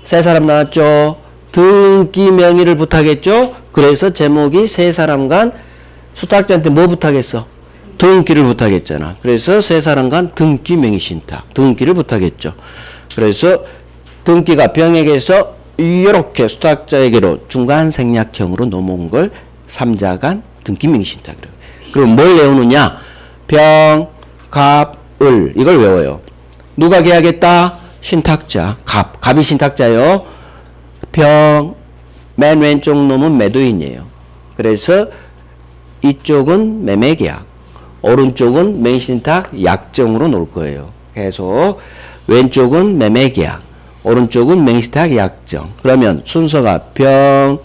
세 사람 나왔죠? 등기 명의를 부탁했죠? 그래서 제목이 세 사람 간 수탁자한테 뭐 부탁했어? 등기를 부탁했잖아. 그래서 세 사람 간 등기 명의신탁, 등기를 부탁했죠. 그래서 등기가 병에게서 이렇게 수탁자에게로 중간 생략형으로 넘어온 걸 3자 간 등기 명의신탁이라고. 그럼 뭘 외우느냐? 병, 갑, 을 이걸 외워요. 누가 계약했다? 신탁자, 갑이 신탁자요. 병, 맨 왼쪽 놈은 매도인이에요. 그래서 이쪽은 매매계약, 오른쪽은 명의신탁 약정으로 놓을 거예요. 계속 왼쪽은 매매계약, 오른쪽은 명의신탁 약정. 그러면 순서가 병,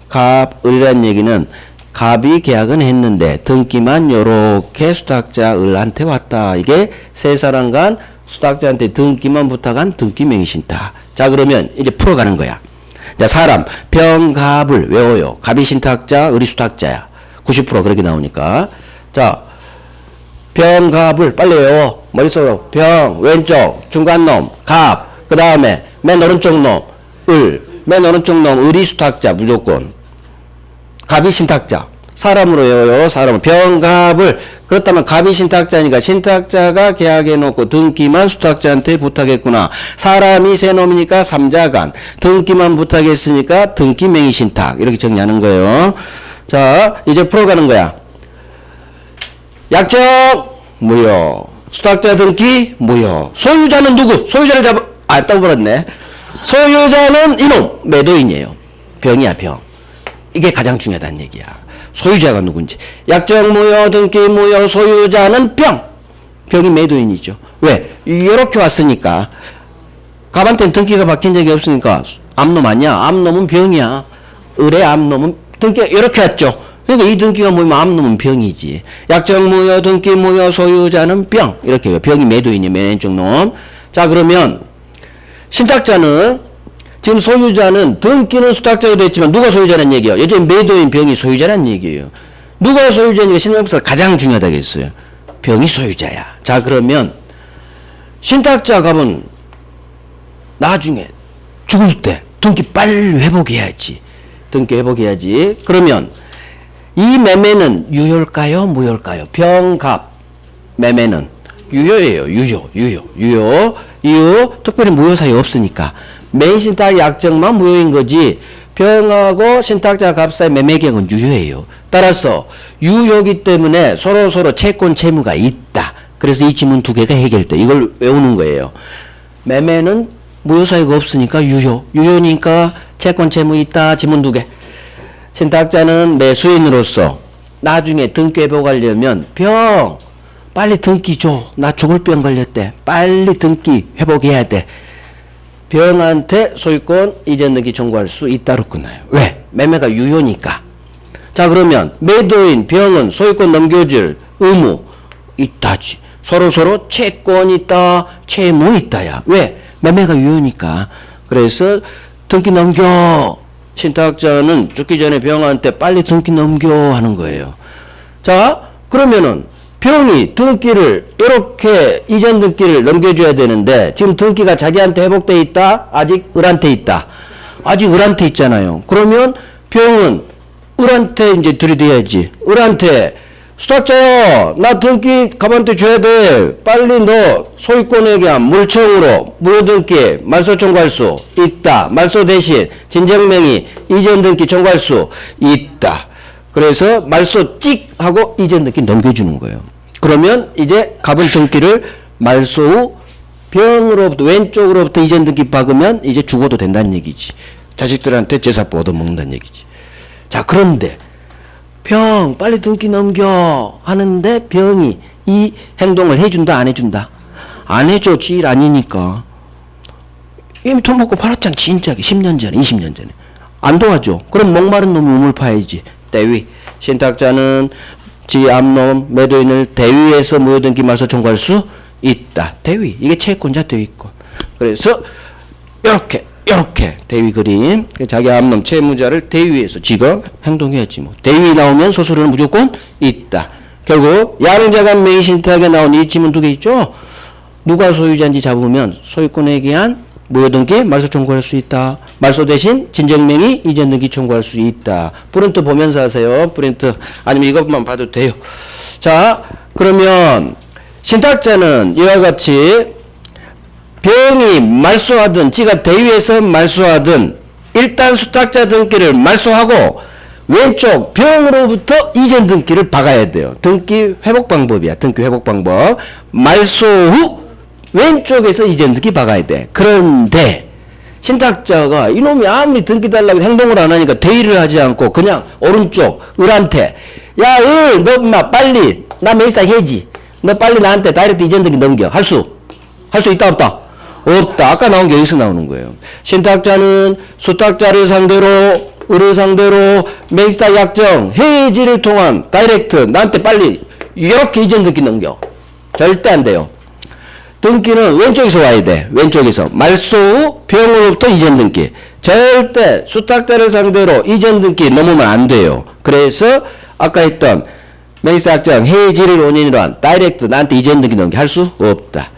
갑, 을이라는 얘기는 갑이 계약은 했는데 등기만 요렇게 수탁자 을한테 왔다. 이게 세 사람 간 수탁자한테 등기만 부탁한 등기 명의신탁. 자, 그러면 이제 풀어가는 거야. 자, 사람 병, 갑을 외워요. 갑이 신탁자, 을이 수탁자야. 90% 그렇게 나오니까. 자, 병, 갑을 빨리 외워. 머릿속으로 병, 왼쪽, 중간 놈, 갑. 그 다음에 맨 오른쪽 놈, 을. 맨 오른쪽 놈, 을이 수탁자 무조건. 갑이 신탁자. 사람으로 외워요. 사람은 병, 갑을. 그렇다면 갑이 신탁자니까 신탁자가 계약해놓고 등기만 수탁자한테 부탁했구나. 사람이 세 놈이니까 3자 간. 등기만 부탁했으니까 등기 명의신탁. 이렇게 정리하는 거예요. 자, 이제 풀어가는 거야. 약정 무효. 수탁자 등기 무효. 소유자는 누구? 소유자를 떠버렸네. 소유자는 이놈 매도인이에요. 병이야 병. 이게 가장 중요하다는 얘기야. 소유자가 누군지. 약정 무효, 등기 무효, 소유자는 병. 병이 매도인이죠. 왜? 이렇게 왔으니까. 갑한테는 등기가 바뀐 적이 없으니까 암놈 아니야. 암놈은 병이야. 을의 암놈은 등기가 이렇게 왔죠. 그러니까 이 등기가 모이면 암놈은 병이지. 약정 무효, 등기 무효, 소유자는 병. 이렇게 해요. 병이 매도인이에요. 왼쪽 놈. 자, 그러면 신탁자는 지금 소유자는 등기는 수탁자가 됐지만 누가 소유자라는 얘기예요? 요즘 매도인 병이 소유자라는 얘기예요. 누가 소유자니까 신탁자가 가장 중요하다겠어요. 병이 소유자야. 자, 그러면 신탁자 값은 나중에 죽을 때 등기 빨리 회복해야지. 등기 회복해야지. 그러면 이 매매는 유효일까요? 무효일까요? 병값 매매는 유효예요. 유효. 특별히 무효 사유 없으니까. 매입 신탁 약정만 무효인 거지. 병하고 신탁자 값 사이 매매 계약은 유효예요. 따라서 유효기 때문에 서로 채권 채무가 있다. 그래서 이 지문 두 개가 해결돼. 이걸 외우는 거예요. 매매는 무효 사유가 없으니까 유효니까 채권 채무 있다. 지문 두 개. 신탁자는 매수인으로서 나중에 등기 회복하려면 병 빨리 등기 줘. 나 죽을 병 걸렸대. 빨리 등기 회복해야 돼. 병한테 소유권 이전 등기 청구할 수 있다로 끝나요. 왜? 매매가 유효니까. 자, 그러면 매도인 병은 소유권 넘겨줄 의무 있다지. 서로 채권 있다, 채무 있다야. 왜? 매매가 유효니까. 그래서 등기 넘겨. 신탁자는 죽기 전에 병한테 빨리 등기 넘겨 하는 거예요. 자, 그러면은 병이 등기를 이렇게 이전 등기를 넘겨줘야 되는데 지금 등기가 자기한테 회복돼 있다? 아직 을한테 있다? 아직 을한테 있잖아요. 그러면 병은 을한테 이제 들이대야지. 을한테 수탁자야, 나 등기 갑한테 줘야 돼. 빨리 너 소유권에 대한 물청으로 무효등기 말소 청구할 수 있다. 말소 대신 진정명의 이전 등기 청구할 수 있다. 그래서 말소 찍 하고 이전 등기 넘겨주는 거예요. 그러면 이제 갑은 등기를 말소 후 병으로부터 왼쪽으로부터 이전 등기 박으면 이제 죽어도 된다는 얘기지. 자식들한테 제사법 얻어먹는다는 얘기지. 자, 그런데 병 빨리 등기 넘겨 하는데 병이 이 행동을 해준다 안 해준다? 안 해줘. 지일 아니니까. 이미 돈 먹고 팔았잖아. 진작에 10년 전에 20년 전에. 안 도와줘. 그럼 목마른 놈이 우물 파야지. 대위. 신탁자는 지 암놈 매도인을 대위에서 무효등기 말소 청구할 수 있다. 대위. 이게 채권자 대위권. 그래서 이렇게 대위 그림. 자기 암놈 채무자를 대위에서 지가 행동해야지 뭐. 대위 나오면 소설은 무조건 있다. 결국 양자간 매입 신탁에 나온 이 지문 두 개 있죠. 누가 소유자인지 잡으면 소유권에 대한 무효등기 말소 청구할 수 있다. 말소 대신 진정명의 이전 등기 청구할 수 있다. 프린트 보면서 하세요. 프린트 아니면 이것만 봐도 돼요. 자, 그러면 신탁자는 이와 같이 병이 말소하든 지가 대위에서 말소하든 일단 수탁자 등기를 말소하고 왼쪽 병으로부터 이전 등기를 박아야 돼요. 등기 회복 방법이야. 등기 회복 방법. 말소 후 왼쪽에서 이전 등기 박아야 돼. 그런데 신탁자가 이놈이 아무리 등기 달라고 행동을 안 하니까 대의를 하지 않고 그냥 오른쪽 을한테 야, 너 인마 빨리 나 매입사 해지. 너 빨리 나한테 다이렉트 이전 등기 넘겨. 할 수 있다 없다? 없다. 아까 나온 게 여기서 나오는 거예요. 신탁자는 수탁자를 상대로 을을 상대로 매입사 약정 해지를 통한 다이렉트 나한테 빨리 이렇게 이전 등기 넘겨. 절대 안 돼요. 등기는 왼쪽에서 와야 돼. 왼쪽에서. 말소 후 병으로부터 이전 등기. 절대 수탁자를 상대로 이전 등기 넘으면 안 돼요. 그래서 아까 했던 매입사 약정 해지를 원인으로 한 다이렉트 나한테 이전 등기 넘기 할 수 없다.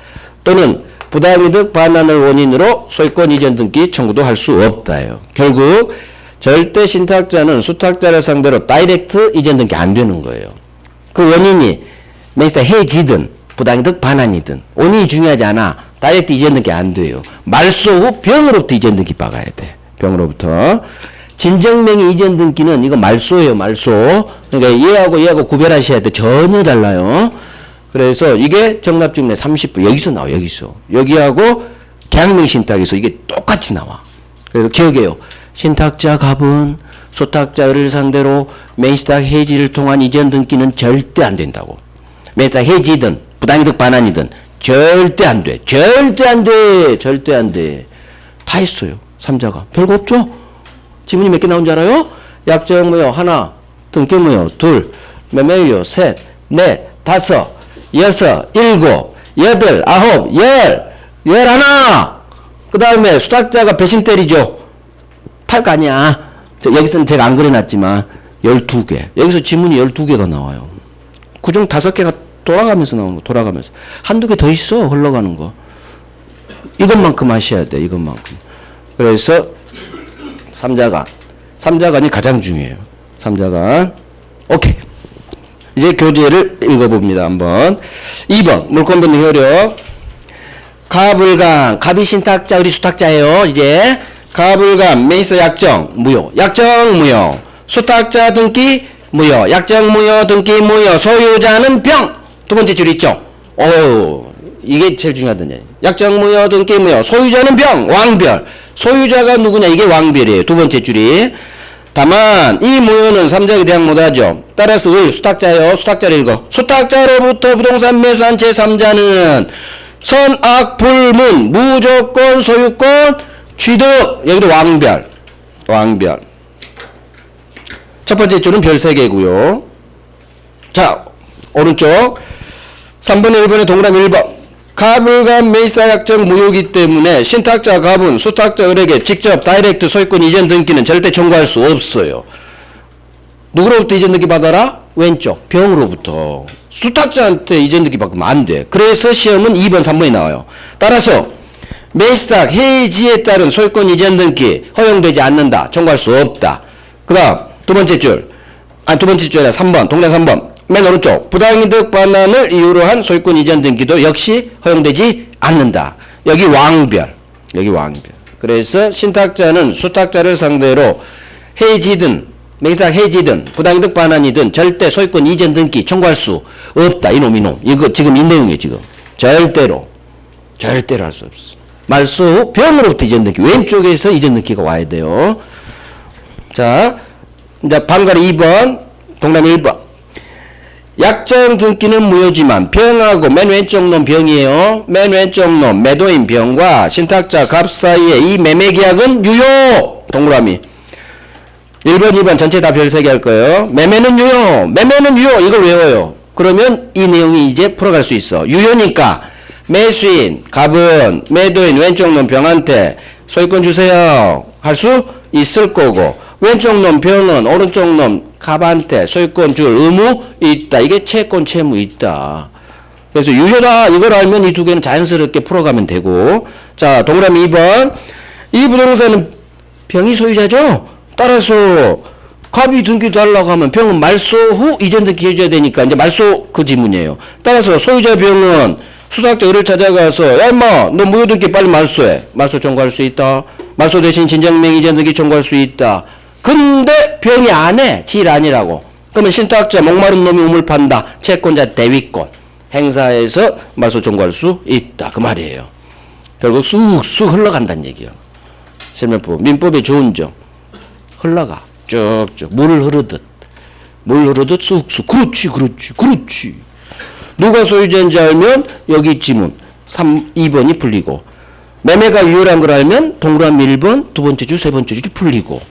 또는 부당이득 반환을 원인으로 소유권 이전 등기 청구도 할 수 없다요. 결국 절대 신탁자는 수탁자를 상대로 다이렉트 이전 등기 안 되는 거예요. 그 원인이 매입사 해지든 부당이득 반환이든 원인이 중요하지 않아. 다이렉트 이전 등기 안 돼요. 말소 후 병으로부터 이전 등기 박아야 돼. 병으로부터. 진정명의 이전 등기는 이거 말소예요. 말소. 그러니까 얘하고 구별하셔야 돼. 전혀 달라요. 그래서 이게 정답지문의 30번 여기서 나와 여기서 여기하고 계약명 신탁에서 이게 똑같이 나와. 그래서 기억해요. 신탁자 갑은 소탁자를 상대로 메인스탁 해지를 통한 이전 등기는 절대 안 된다고. 메인스탁 해지든 부당이득 반환이든 절대 안 돼. 절대 안 돼. 절대 안 돼. 다 했어요. 3자가. 별거 없죠? 지문이 몇 개 나온 줄 알아요? 약정 무효 하나, 등기 무효 둘, 매매 유효 셋, 넷, 다섯, 여섯, 일곱, 여덟, 아홉, 열하나. 그 다음에 수탁자가 배신 때리죠. 팔 거 아니야. 여기서는 제가 안 그려놨지만 12개. 여기서 지문이 12개가 나와요. 그중 5개가 돌아가면서 나오는 거. 돌아가면서. 한두 개 더 있어. 흘러가는 거. 이것만큼 하셔야 돼. 이것만큼. 그래서 3자간이 가장 중요해요. 3자간. 오케이. 이제 교재를 읽어봅니다. 한번. 2번 물권변동 효력. 가불감 갑이 신탁자 을이 수탁자예요. 이제 가불감 메이서 약정 무효. 약정 무효. 수탁자 등기 무효. 약정 무효. 등기 무효. 소유자는 병. 두 번째 줄 있죠. 이게 제일 중요하다냐. 약정 무효. 등기 무효. 소유자는 병. 왕별. 소유자가 누구냐. 이게 왕별이에요. 두 번째 줄이. 다만 이 무효는 3자에게 대항 못하죠. 따라서 을 수탁자예요. 수탁자를 읽어. 수탁자로부터 부동산 매수한 제3자는 선악불문 무조건 소유권 취득. 여기도 왕별. 첫 번째 줄은 별 3개고요. 자 오른쪽 3번에 1번에 동그라미 1번. 가불감 매입사 약정 무효이기 때문에 신탁자 갑은 수탁자 을에게 직접 다이렉트 소유권 이전 등기는 절대 청구할 수 없어요. 누구로부터 이전 등기 받아라? 왼쪽 병으로부터. 수탁자한테 이전 등기 받으면 안 돼. 그래서 시험은 2번 3번이 나와요. 따라서 매입사탁 해지에 따른 소유권 이전 등기 허용되지 않는다. 청구할 수 없다. 그 다음 두 번째 줄 아니라 3번 동그라미 3번 맨 오른쪽 부당이득 반환을 이유로 한 소유권 이전 등기도 역시 허용되지 않는다. 여기 왕별. 그래서 신탁자는 수탁자를 상대로 해지든 매입사탁 해지든 부당이득 반환이든 절대 소유권 이전 등기 청구할 수 없다. 이놈. 이거 지금 이 내용이에요. 지금 절대로 할 수 없어. 말소 후 병으로부터 이전 등기 왼쪽에서 이전 등기가 와야 돼요. 자 이제 반가리 2번 동그라미 1번. 약정 등기는 무효지만 병하고 맨 왼쪽 놈 병이에요. 맨 왼쪽 놈 매도인 병과 신탁자 갑 사이에 이 매매 계약은 유효. 동그라미 1번 2번 전체 다 별 3개 할 거예요. 매매는 유효. 이걸 외워요. 그러면 이 내용이 이제 풀어갈 수 있어. 유효니까 매수인 갑은 매도인 왼쪽 놈 병한테 소유권 주세요 할 수 있을 거고, 왼쪽 놈 병은 오른쪽 놈 갑한테 소유권 줄 의무 있다. 이게 채권 채무 있다. 그래서 유효다. 이걸 알면 이 두 개는 자연스럽게 풀어가면 되고. 자 동그라미 2번. 이 부동산은 병이 소유자죠. 따라서 갑이 등기 달라고 하면 병은 말소 후 이전 등기 해줘야 되니까 이제 말소 그 지문이에요. 따라서 소유자 병은 수탁자 을을 찾아가서 야 임마 너 무효 등기 빨리 말소해. 말소 청구할 수 있다. 말소 대신 진정명 이전 등기 청구할 수 있다. 근데 병이 안 해. 질 아니라고. 그러면 신탁자 목마른 놈이 우물 판다. 채권자 대위권 행사해서 말소 청구할 수 있다. 그 말이에요. 결국 쑥쑥 흘러간다는 얘기예요. 실명법 민법의 좋은 점. 흘러가. 쭉쭉 물 흐르듯 쑥쑥. 그렇지. 누가 소유자인지 알면 여기 지문 2번이 풀리고, 매매가 유효한 걸 알면 동그라미 1번 두 번째 줄 세 번째 줄이 풀리고.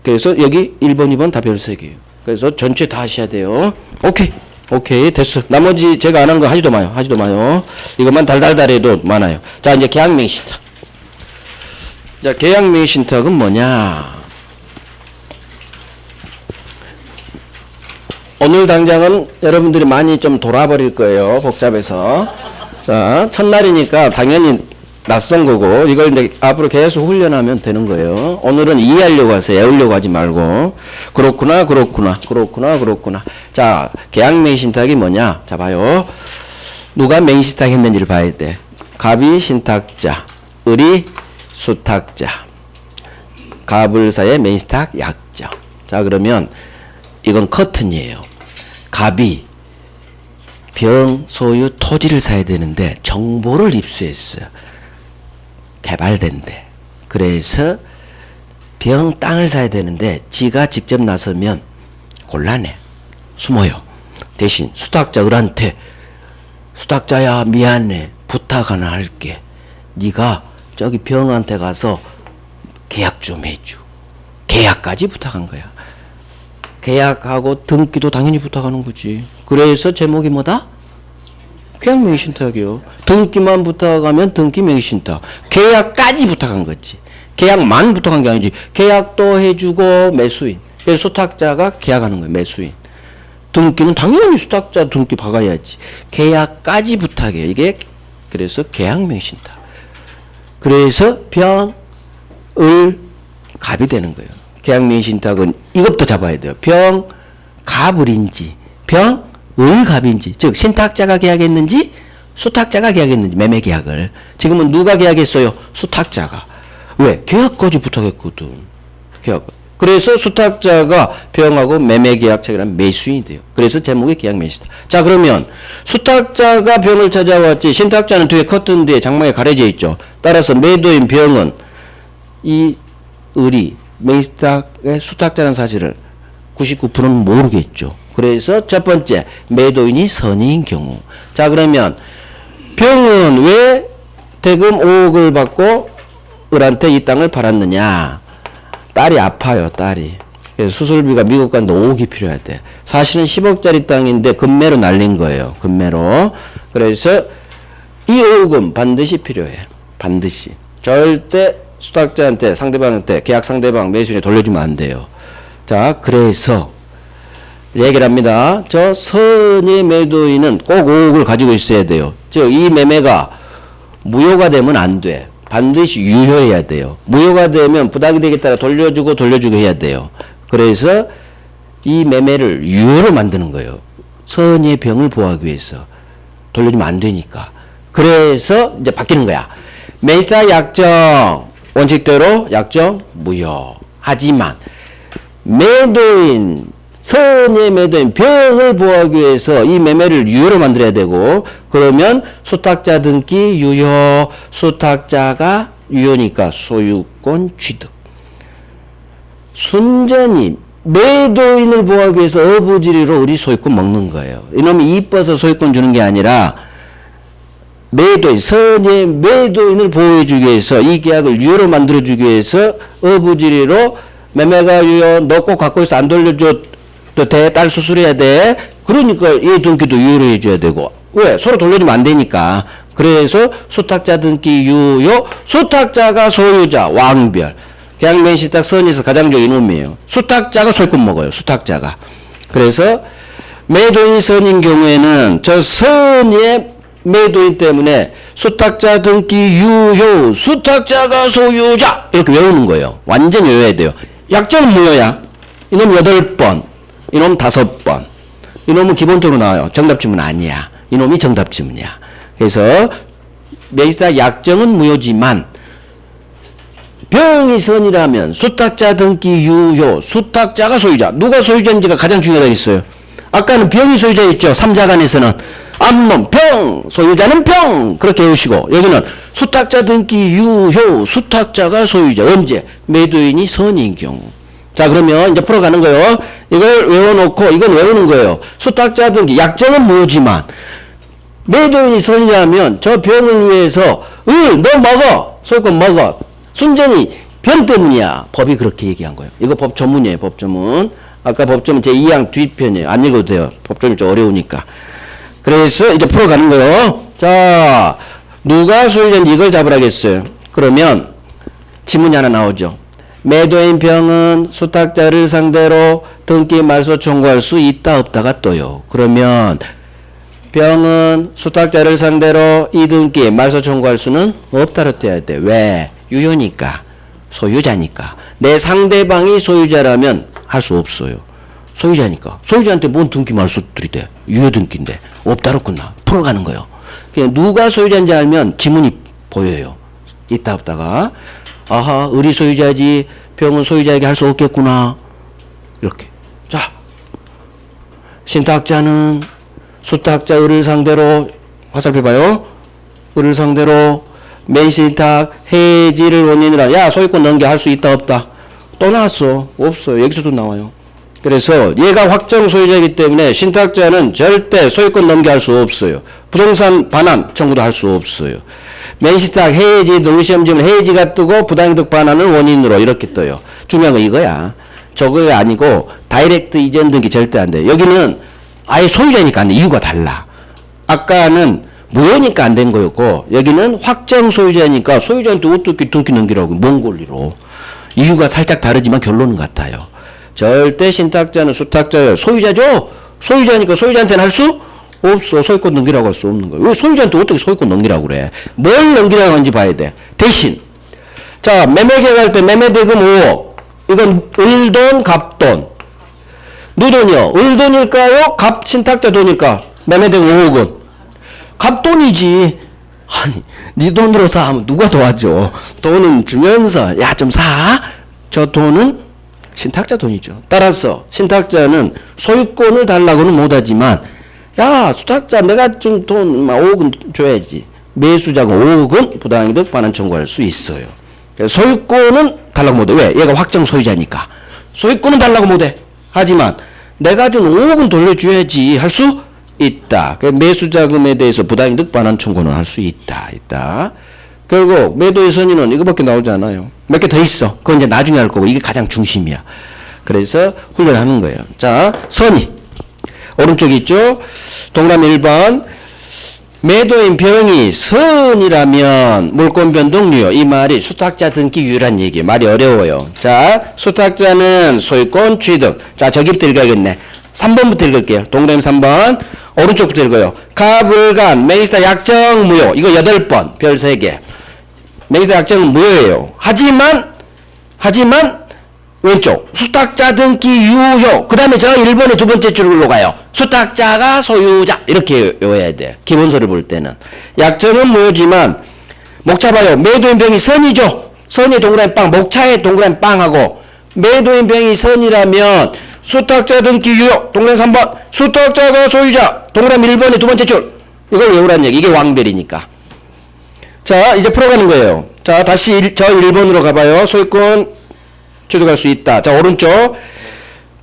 그래서 여기 1번 2번 다 별 3개예요. 그래서 전체 다 하셔야 돼요. 오케이 됐어. 나머지 제가 안 한 거 하지도 마요. 이것만 달달달해도 많아요. 자 이제 계약명 신탁. 자 계약명 신탁은 뭐냐. 오늘 당장은 여러분들이 많이 좀 돌아버릴 거예요. 복잡해서. 자, 첫날이니까 당연히 낯선 거고, 이걸 이제 앞으로 계속 훈련하면 되는 거예요. 오늘은 이해하려고 하세요. 외우려고 하지 말고. 그렇구나. 자, 계약명 신탁이 뭐냐. 자, 봐요. 누가 명 신탁 했는지를 봐야 돼. 갑이 신탁자, 을이 수탁자. 갑을 사이에 명 신탁 약정. 자, 그러면 이건 커튼이에요. 갑이 병 소유 토지를 사야 되는데 정보를 입수했어. 개발된대. 그래서 병 땅을 사야 되는데 지가 직접 나서면 곤란해. 숨어요. 대신 수탁자 을한테 수탁자야 미안해. 부탁 하나 할게. 네가 저기 병한테 가서 계약 좀 해줘. 계약까지 부탁한 거야. 계약하고 등기도 당연히 부탁하는 거지. 그래서 제목이 뭐다? 계약명의신탁이요. 등기만 부탁하면 등기명의신탁. 계약까지 부탁한 거지. 계약만 부탁한 게 아니지. 계약도 해주고 매수인. 그래서 수탁자가 계약하는 거예요. 매수인. 등기는 당연히 수탁자 등기 박아야지. 계약까지 부탁해요. 이게 그래서 계약명의신탁. 그래서 병, 을, 갑이 되는 거예요. 계약명의신탁은 이것부터 잡아야 돼요. 병, 갑을인지 병, 을, 갑인지. 즉 신탁자가 계약했는지 수탁자가 계약했는지 매매계약을. 지금은 누가 계약했어요? 수탁자가. 왜? 계약까지 부탁했거든. 계약. 그래서 수탁자가 병하고 매매계약 체결한 매수인이 돼요. 그래서 제목이 계약명의신탁. 자 그러면 수탁자가 병을 찾아왔지 신탁자는 뒤에 커튼 뒤에 장막에 가려져 있죠. 따라서 매도인 병은 이 을이 명의신탁의 수탁자라는 사실을 99%는 모르겠죠. 그래서 첫 번째 매도인이 선의인 경우. 자 그러면 병은 왜 대금 5억을 받고 을한테 이 땅을 팔았느냐. 딸이 아파요. 딸이. 그래서 수술비가 미국 가는데 5억이 필요하대. 사실은 10억짜리 땅인데 금매로 날린 거예요. 금매로. 그래서 이 5억은 반드시 필요해. 반드시. 절대 수탁자한테 상대방한테 계약 상대방 매수인에 돌려주면 안 돼요. 자 그래서 얘기를 합니다. 저 선의 매도인은 꼭 5억을 가지고 있어야 돼요. 즉 이 매매가 무효가 되면 안 돼. 반드시 유효해야 돼요. 무효가 되면 부당이 되게 따라 돌려주고 해야 돼요. 그래서 이 매매를 유효로 만드는 거예요. 선의의 병을 보호하기 위해서. 돌려주면 안 되니까. 그래서 이제 바뀌는 거야. 매사 약정 원칙대로 약정 무효. 하지만 매도인 선의 매도인 병을 보호하기 위해서 이 매매를 유효로 만들어야 되고 그러면 수탁자 등기 유효. 수탁자가 유효니까 소유권 취득. 순전히 매도인을 보호하기 위해서 어부지리로 우리 소유권 먹는 거예요. 이놈이 이뻐서 소유권 주는 게 아니라 매도인, 선의 매도인을 보호해주기 위해서 이 계약을 유효로 만들어주기 위해서 어부지리로 매매가 유효, 너 꼭 갖고 있어 안 돌려줘 또 돼, 딸 수술해야 돼. 그러니까 얘 등기도 유효로 해줘야 되고. 왜? 서로 돌려주면 안 되니까. 그래서 수탁자 등기 유효, 수탁자가 소유자 왕별. 계약명의신탁 선에서 가장 좋은 이놈이에요. 수탁자가 소유권 먹어요. 수탁자가. 그래서 매도인이 선인 경우에는 저 선의 매도인 때문에 수탁자 등기 유효, 수탁자가 소유자 이렇게 외우는 거예요. 완전 외워야 돼요. 약정은 무효야. 이놈 8번, 이놈 5번. 이놈은 기본적으로 나와요. 정답지문 아니야. 이놈이 정답지문이야. 그래서 명의신탁 약정은 무효지만 병이 선이라면 수탁자 등기 유효, 수탁자가 소유자. 누가 소유자인지가 가장 중요하겠어요. 아까는 병이 소유자였죠. 3자간에서는 암놈 병, 소유자는 병 그렇게 해오시고 여기는 수탁자 등기 유효, 수탁자가 소유자. 언제? 매도인이 선인 경우. 자 그러면 이제 풀어가는 거예요. 이걸 외워놓고 이건 외우는 거예요. 수탁자 등기 약정은 무효지만 매도인이 선이라면 저 병을 위해서 너 먹어. 소유권 먹어. 순전히 병 때문이야. 법이 그렇게 얘기한 거예요. 이거 법 전문이에요. 법 전문. 아까 법 전문 제2항 뒷편이에요. 안 읽어도 돼요. 법 전문이 좀 어려우니까. 그래서 이제 풀어가는 거예요. 자, 누가 소유자인지 이걸 잡으라겠어요. 그러면 지문이 하나 나오죠. 매도인 병은 수탁자를 상대로 등기 말소 청구할 수 있다 없다가 떠요. 그러면 병은 수탁자를 상대로 이 등기 말소 청구할 수는 없다로 떠야 돼. 왜? 유효니까. 소유자니까. 내 상대방이 소유자라면 할 수 없어요. 소유자니까. 소유자한테 뭔 등기 말소들이 돼. 유효 등기인데. 없다로 끝나. 풀어가는 거예요. 그냥 누가 소유자인지 알면 지문이 보여요. 있다 없다가. 아하, 을이 소유자지 병은 소유자에게 할 수 없겠구나. 이렇게. 자, 신탁자는 수탁자 을을 상대로 화살표봐요. 을을 상대로 매신탁 해지를 원인이라. 야, 소유권 넘게 할 수 있다 없다? 또 나왔어. 없어요. 여기서도 나와요. 그래서 얘가 확정 소유자이기 때문에 신탁자는 절대 소유권 넘게 할 수 없어요. 부동산 반환 청구도 할 수 없어요. 맨시탁 해지 농시험지면 해지가 뜨고 부당이득 반환을 원인으로 이렇게 떠요. 중요한 건 이거야. 저거 아니고 다이렉트 이전 등기 절대 안 돼. 여기는 아예 소유자니까 안 돼. 이유가 달라. 아까는 무효니까 안 된 거였고 여기는 확정 소유자니까 소유자한테 어떻게 등기 넘기라고 뭔 권리로. 이유가 살짝 다르지만 결론은 같아요. 절대 신탁자는 수탁자예요. 소유자죠? 소유자니까 소유자한테는 할 수 없어. 소유권 넘기라고 할 수 없는 거예요. 왜 소유자한테 어떻게 소유권 넘기라고 그래? 뭘 넘기라고 하는지 봐야 돼. 대신 자 매매 계약할 때 매매대금 5억 이건 을돈 갑돈 누돈이요. 을돈일까요? 갑 신탁자 돈일까? 매매대금 5억은 갑돈이지. 아니 네 돈으로 사 하면 누가 도와줘. 돈은 주면서 야 좀 사. 저 돈은 신탁자 돈이죠. 따라서 신탁자는 소유권을 달라고는 못하지만 야 수탁자 내가 좀 돈 5억은 줘야지. 매수자가 5억은 부당이득 반환 청구할 수 있어요. 소유권은 달라고 못해. 왜? 얘가 확정 소유자니까. 소유권은 달라고 못해. 하지만 내가 준 5억은 돌려줘야지 할 수 있다. 매수자금에 대해서 부당이득 반환 청구는 할 수 있다. 결국 매도의 선의는 이거밖에 나오지 않아요. 몇 개 더 있어. 그건 이제 나중에 할 거고 이게 가장 중심이야. 그래서 훈련하는 거예요. 자, 선의. 오른쪽에 있죠. 동그라미 1번. 매도인 병이 선이라면 물권 변동유효. 이 말이 수탁자 등기 유효란 얘기예요. 말이 어려워요. 자, 수탁자는 소유권 취득. 자, 저기부터 읽어야겠네. 3번부터 읽을게요. 동그라미 3번. 오른쪽부터 읽어요. 가불간 매기스타 약정 무효. 이거 8번. 별 3개. 매기스타 약정은 무효예요. 하지만 왼쪽 수탁자 등기 유효. 그 다음에 저 1번의 두 번째 줄로 가요. 수탁자가 소유자 이렇게 외워야 돼. 기본서를 볼 때는 약정은 무효지만 목차 봐요. 매도인 병이 선이죠. 선이 동그라미 빵, 목차에 동그라미 빵하고 매도인 병이 선이라면 수탁자 등기 유효. 동그라미 3번 수탁자가 소유자. 동그라미 1번의 두 번째 줄. 이걸 외우라는 얘기. 이게 왕별이니까. 자 이제 풀어가는 거예요. 자 다시 저 1번으로 가봐요. 소유권 취득할 수 있다. 자 오른쪽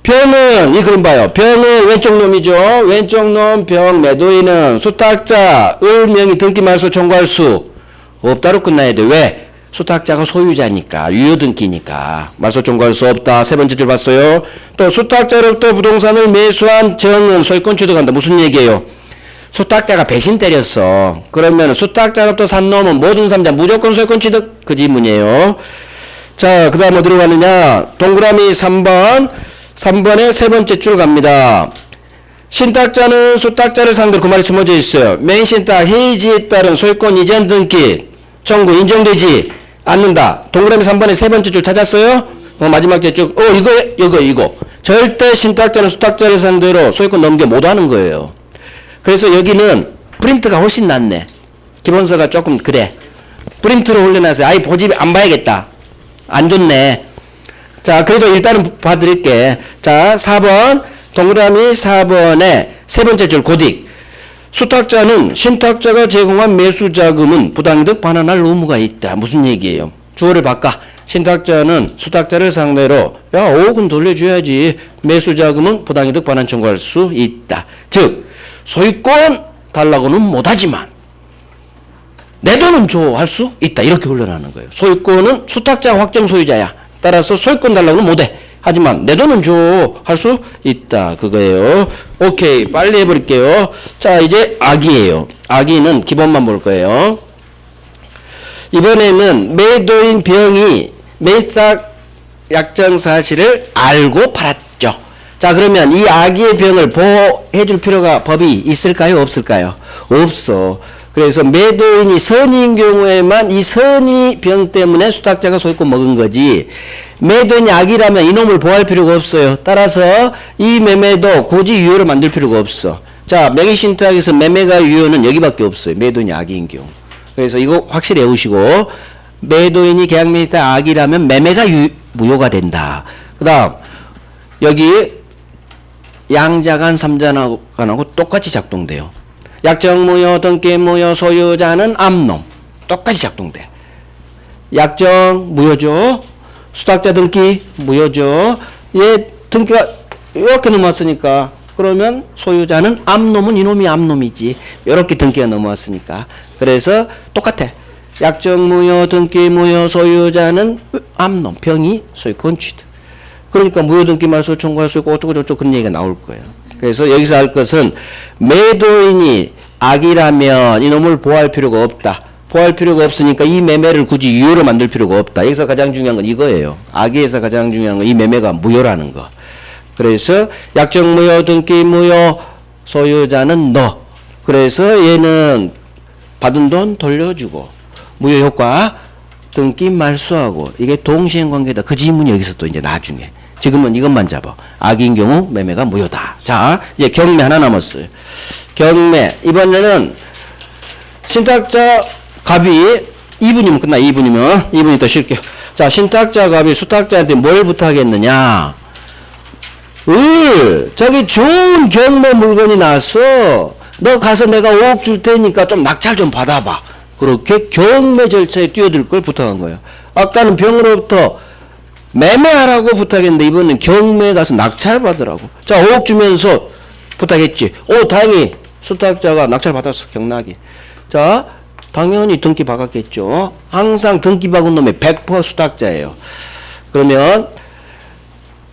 병은 이 그림 봐요. 병은 왼쪽 놈이죠. 왼쪽 놈 병 매도인은 수탁자 을명의 등기 말소 청구할 수 없다로 끝나야 돼. 왜? 수탁자가 소유자니까 유효 등기니까 말소 청구할 수 없다. 세 번째 줄 봤어요. 또 수탁자로부터 부동산을 매수한 정은 소유권 취득한다. 무슨 얘기예요? 수탁자가 배신 때렸어. 그러면 수탁자로부터 산 놈은 모든 삼자 무조건 소유권 취득. 그 지문이에요. 자, 그 다음 어디로 가느냐? 동그라미 3번. 3번에 세 번째 줄 갑니다. 신탁자는 수탁자를 상대로 그 말이 숨어져 있어요. 맨신탁 해지에 따른 소유권 이전 등기 청구 인정되지 않는다. 동그라미 3번에 세 번째 줄 찾았어요? 마지막 줄. 이거. 절대 신탁자는 수탁자를 상대로 소유권 넘겨 못 하는 거예요. 그래서 여기는 프린트가 훨씬 낫네. 기본서가 조금 그래. 프린트로 올려놨어요. 아예 보지 안 봐야겠다. 안 좋네. 자, 그래도 일단은 봐드릴게. 자, 4번. 동그라미 4번에 세 번째 줄 고딕. 수탁자는 신탁자가 제공한 매수자금은 부당이득 반환할 의무가 있다. 무슨 얘기예요? 주어를 바꿔. 신탁자는 수탁자를 상대로 야 5억은 돌려줘야지. 매수자금은 부당이득 반환 청구할 수 있다. 즉 소유권 달라고는 못하지만 내 돈은 줘 할 수 있다. 이렇게 훈련하는 거예요. 소유권은 수탁자 확정 소유자야. 따라서 소유권 달라고는 못해. 하지만 내 돈은 줘 할 수 있다. 그거예요. 오케이. 빨리 해버릴게요. 자 이제 악의예요. 악의는 기본만 볼 거예요. 이번에는 매도인 병이 매수탁 약정 사실을 알고 팔았죠. 자 그러면 이 악의의 병을 보호해줄 필요가 법이 있을까요? 없을까요? 없어. 그래서 매도인이 선의인 경우에만 이 선의 병 때문에 수탁자가 소유권 먹은 거지 매도인이 악의라면 이놈을 보호할 필요가 없어요. 따라서 이 매매도 굳이 유효를 만들 필요가 없어. 자 명의신탁에서 매매가 유효는 여기밖에 없어요. 매도인이 악의인 경우. 그래서 이거 확실히 외우시고 매도인이 계약매매신탁 악의라면 매매가 무효가 된다. 그 다음 여기 양자간 삼자간하고 똑같이 작동돼요. 약정 무효 등기 무효 소유자는 암놈 똑같이 작동돼. 약정 무효죠. 수탁자 등기 무효죠. 얘 등기가 이렇게 넘어왔으니까 그러면 소유자는 암놈은 이놈이 암놈이지. 이렇게 등기가 넘어왔으니까. 그래서 똑같아. 약정 무효 등기 무효 소유자는 암놈 병이 소유권 취득. 그러니까 무효 등기 말소 청구할 수 있고 어쩌고 저쩌고 그런 얘기가 나올 거예요. 그래서 여기서 할 것은 매도인이 악이라면 이놈을 보호할 필요가 없다. 보호할 필요가 없으니까 이 매매를 굳이 유효로 만들 필요가 없다. 여기서 가장 중요한 건 이거예요. 악의에서 가장 중요한 건 이 매매가 무효라는 거. 그래서 약정 무효 등기 무효 소유자는 너. 그래서 얘는 받은 돈 돌려주고 무효 효과 등기 말소하고 이게 동시행 관계다. 그 지문이 여기서 또 이제 나중에. 지금은 이것만 잡아. 악인 경우 매매가 무효다. 자, 이제 경매 하나 남았어요. 경매. 이번에는 신탁자 갑이 2분이면 끝나. 2분이 더 쉴게요. 자, 신탁자 갑이 수탁자한테 뭘 부탁했느냐? 저기 좋은 경매 물건이 나왔어. 너 가서 내가 5억 줄 테니까 좀 낙찰 좀 받아봐. 그렇게 경매 절차에 뛰어들 걸 부탁한 거예요. 아까는 병으로부터 매매하라고 부탁했는데 이번엔 경매에 가서 낙찰 받으라고. 자, 5억 주면서 부탁했지. 다행히 수탁자가 낙찰 받았어. 경락이. 자, 당연히 등기 박았겠죠. 항상 등기 박은 놈이 100% 수탁자예요. 그러면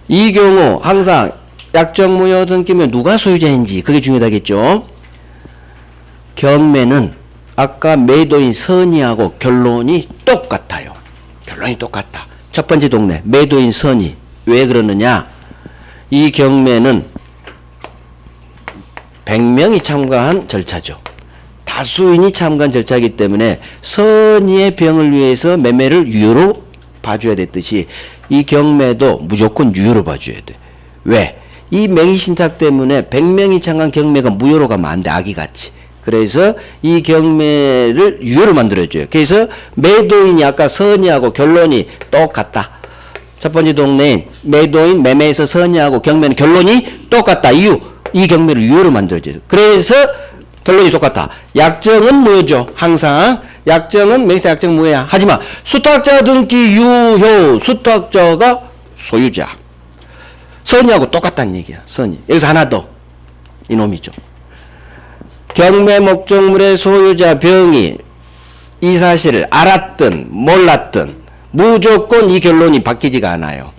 이 경우 항상 약정 무효 등기면 누가 소유자인지 그게 중요하겠죠. 경매는 아까 매도인 선의하고 결론이 똑같아요. 결론이 똑같다. 첫 번째 동네 매도인 선의. 왜 그러느냐? 이 경매는 100명이 참가한 절차죠. 다수인이 참가한 절차이기 때문에 선의의 병을 위해서 매매를 유효로 봐줘야 됐듯이 이 경매도 무조건 유효로 봐줘야 돼. 왜? 이 맹의신탁 때문에 100명이 참가한 경매가 무효로 가면 안 돼. 악의같이. 그래서 이 경매를 유효로 만들어줘요. 그래서 매도인이 아까 선의하고 결론이 똑같다. 첫 번째 동네인 매도인 매매에서 선의하고 경매는 결론이 똑같다. 이유, 이 경매를 유효로 만들어줘요. 그래서 결론이 똑같다. 약정은 무효죠. 항상 약정은 매사 약정 무효야. 하지만 수탁자 등기 유효. 수탁자가 소유자. 선의하고 똑같다는 얘기야. 선의. 여기서 하나 더. 이놈이죠. 경매 목적물의 소유자 병이 이 사실을 알았든 몰랐든 무조건 이 결론이 바뀌지가 않아요.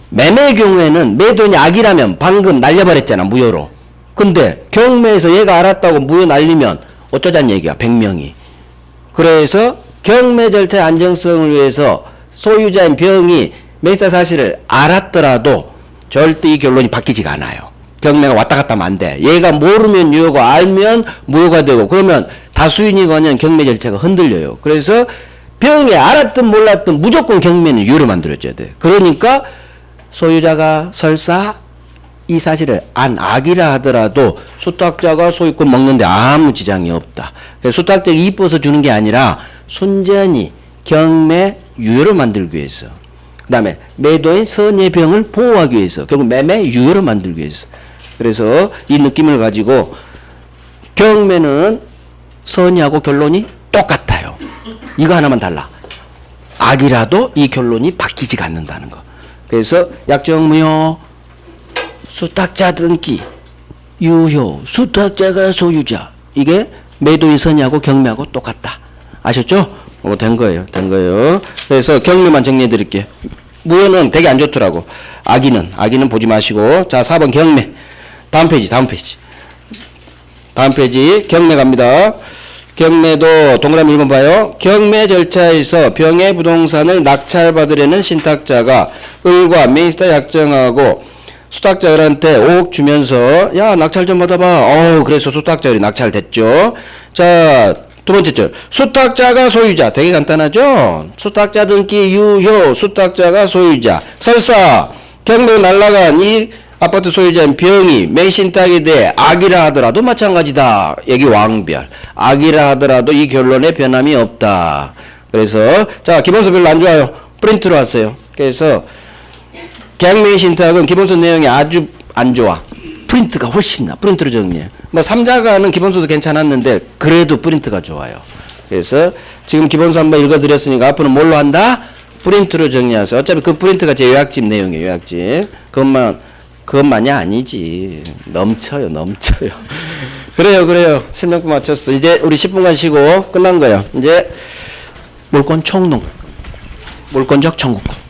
매매의 경우에는 매도인이 악이라면 방금 날려버렸잖아. 무효로. 근데 경매에서 얘가 알았다고 무효 날리면 어쩌자는 얘기야. 100명이. 그래서 경매 절차의 안정성을 위해서 소유자인 병이 매사 사실을 알았더라도 절대 이 결론이 바뀌지가 않아요. 경매가 왔다 갔다 하면 안 돼. 얘가 모르면 유효고 알면 무효가 되고 그러면 다수인이 거는 경매 절차가 흔들려요. 그래서 병이 알았든 몰랐든 무조건 경매는 유효로 만들어줘야 돼. 그러니까 소유자가 설사 이 사실을 안 악이라 하더라도 수탁자가 소유권 먹는데 아무 지장이 없다. 그래서 수탁자가 이뻐서 주는 게 아니라 순전히 경매 유효로 만들기 위해서. 그 다음에 매도인 선의의 병을 보호하기 위해서. 결국 매매 유효로 만들기 위해서. 그래서 이 느낌을 가지고 경매는 선의하고 결론이 똑같아요. 이거 하나만 달라. 악이라도 이 결론이 바뀌지가 않는다는 거. 그래서 약정 무효, 수탁자 등기 유효, 수탁자가 소유자. 이게 매도인 선의하고 경매하고 똑같다. 아셨죠? 된 거예요. 그래서 경매만 정리해 드릴게요. 무효는 되게 안 좋더라고. 악의는 보지 마시고. 자, 4번 경매. 다음 페이지. 다음 페이지 경매 갑니다. 경매도 동그라미 1번 봐요. 경매 절차에서 병의 부동산을 낙찰받으려는 신탁자가 을과 매입사 약정하고 수탁자 을한테 5억 주면서 야 낙찰 좀 받아봐. 그래서 수탁자 을이 낙찰됐죠. 자, 두 번째 절. 수탁자가 소유자. 되게 간단하죠? 수탁자 등기 유효. 수탁자가 소유자. 설사 경매 날라간 이 아파트 소유자인 병이 맹신탁에 대해 악이라 하더라도 마찬가지다. 여기 왕별. 악이라 하더라도 이 결론에 변함이 없다. 그래서 자, 기본서 별로 안 좋아요. 프린트로 왔어요. 그래서 계약맹신탁은 기본서 내용이 아주 안 좋아. 프린트가 훨씬 나. 프린트로 정리해. 뭐 3자가는 기본소도 괜찮았는데 그래도 프린트가 좋아요. 그래서 지금 기본소 한번 읽어드렸으니까 앞으로 뭘로 한다? 프린트로 정리하세요. 어차피 그 프린트가 제 요약집 내용이에요. 요약집. 그것만이 아니지. 넘쳐요. 그래요. 설명도 마쳤어. 이제 우리 10분간 쉬고 끝난 거예요. 이제 물권 총농. 물권적 청구권.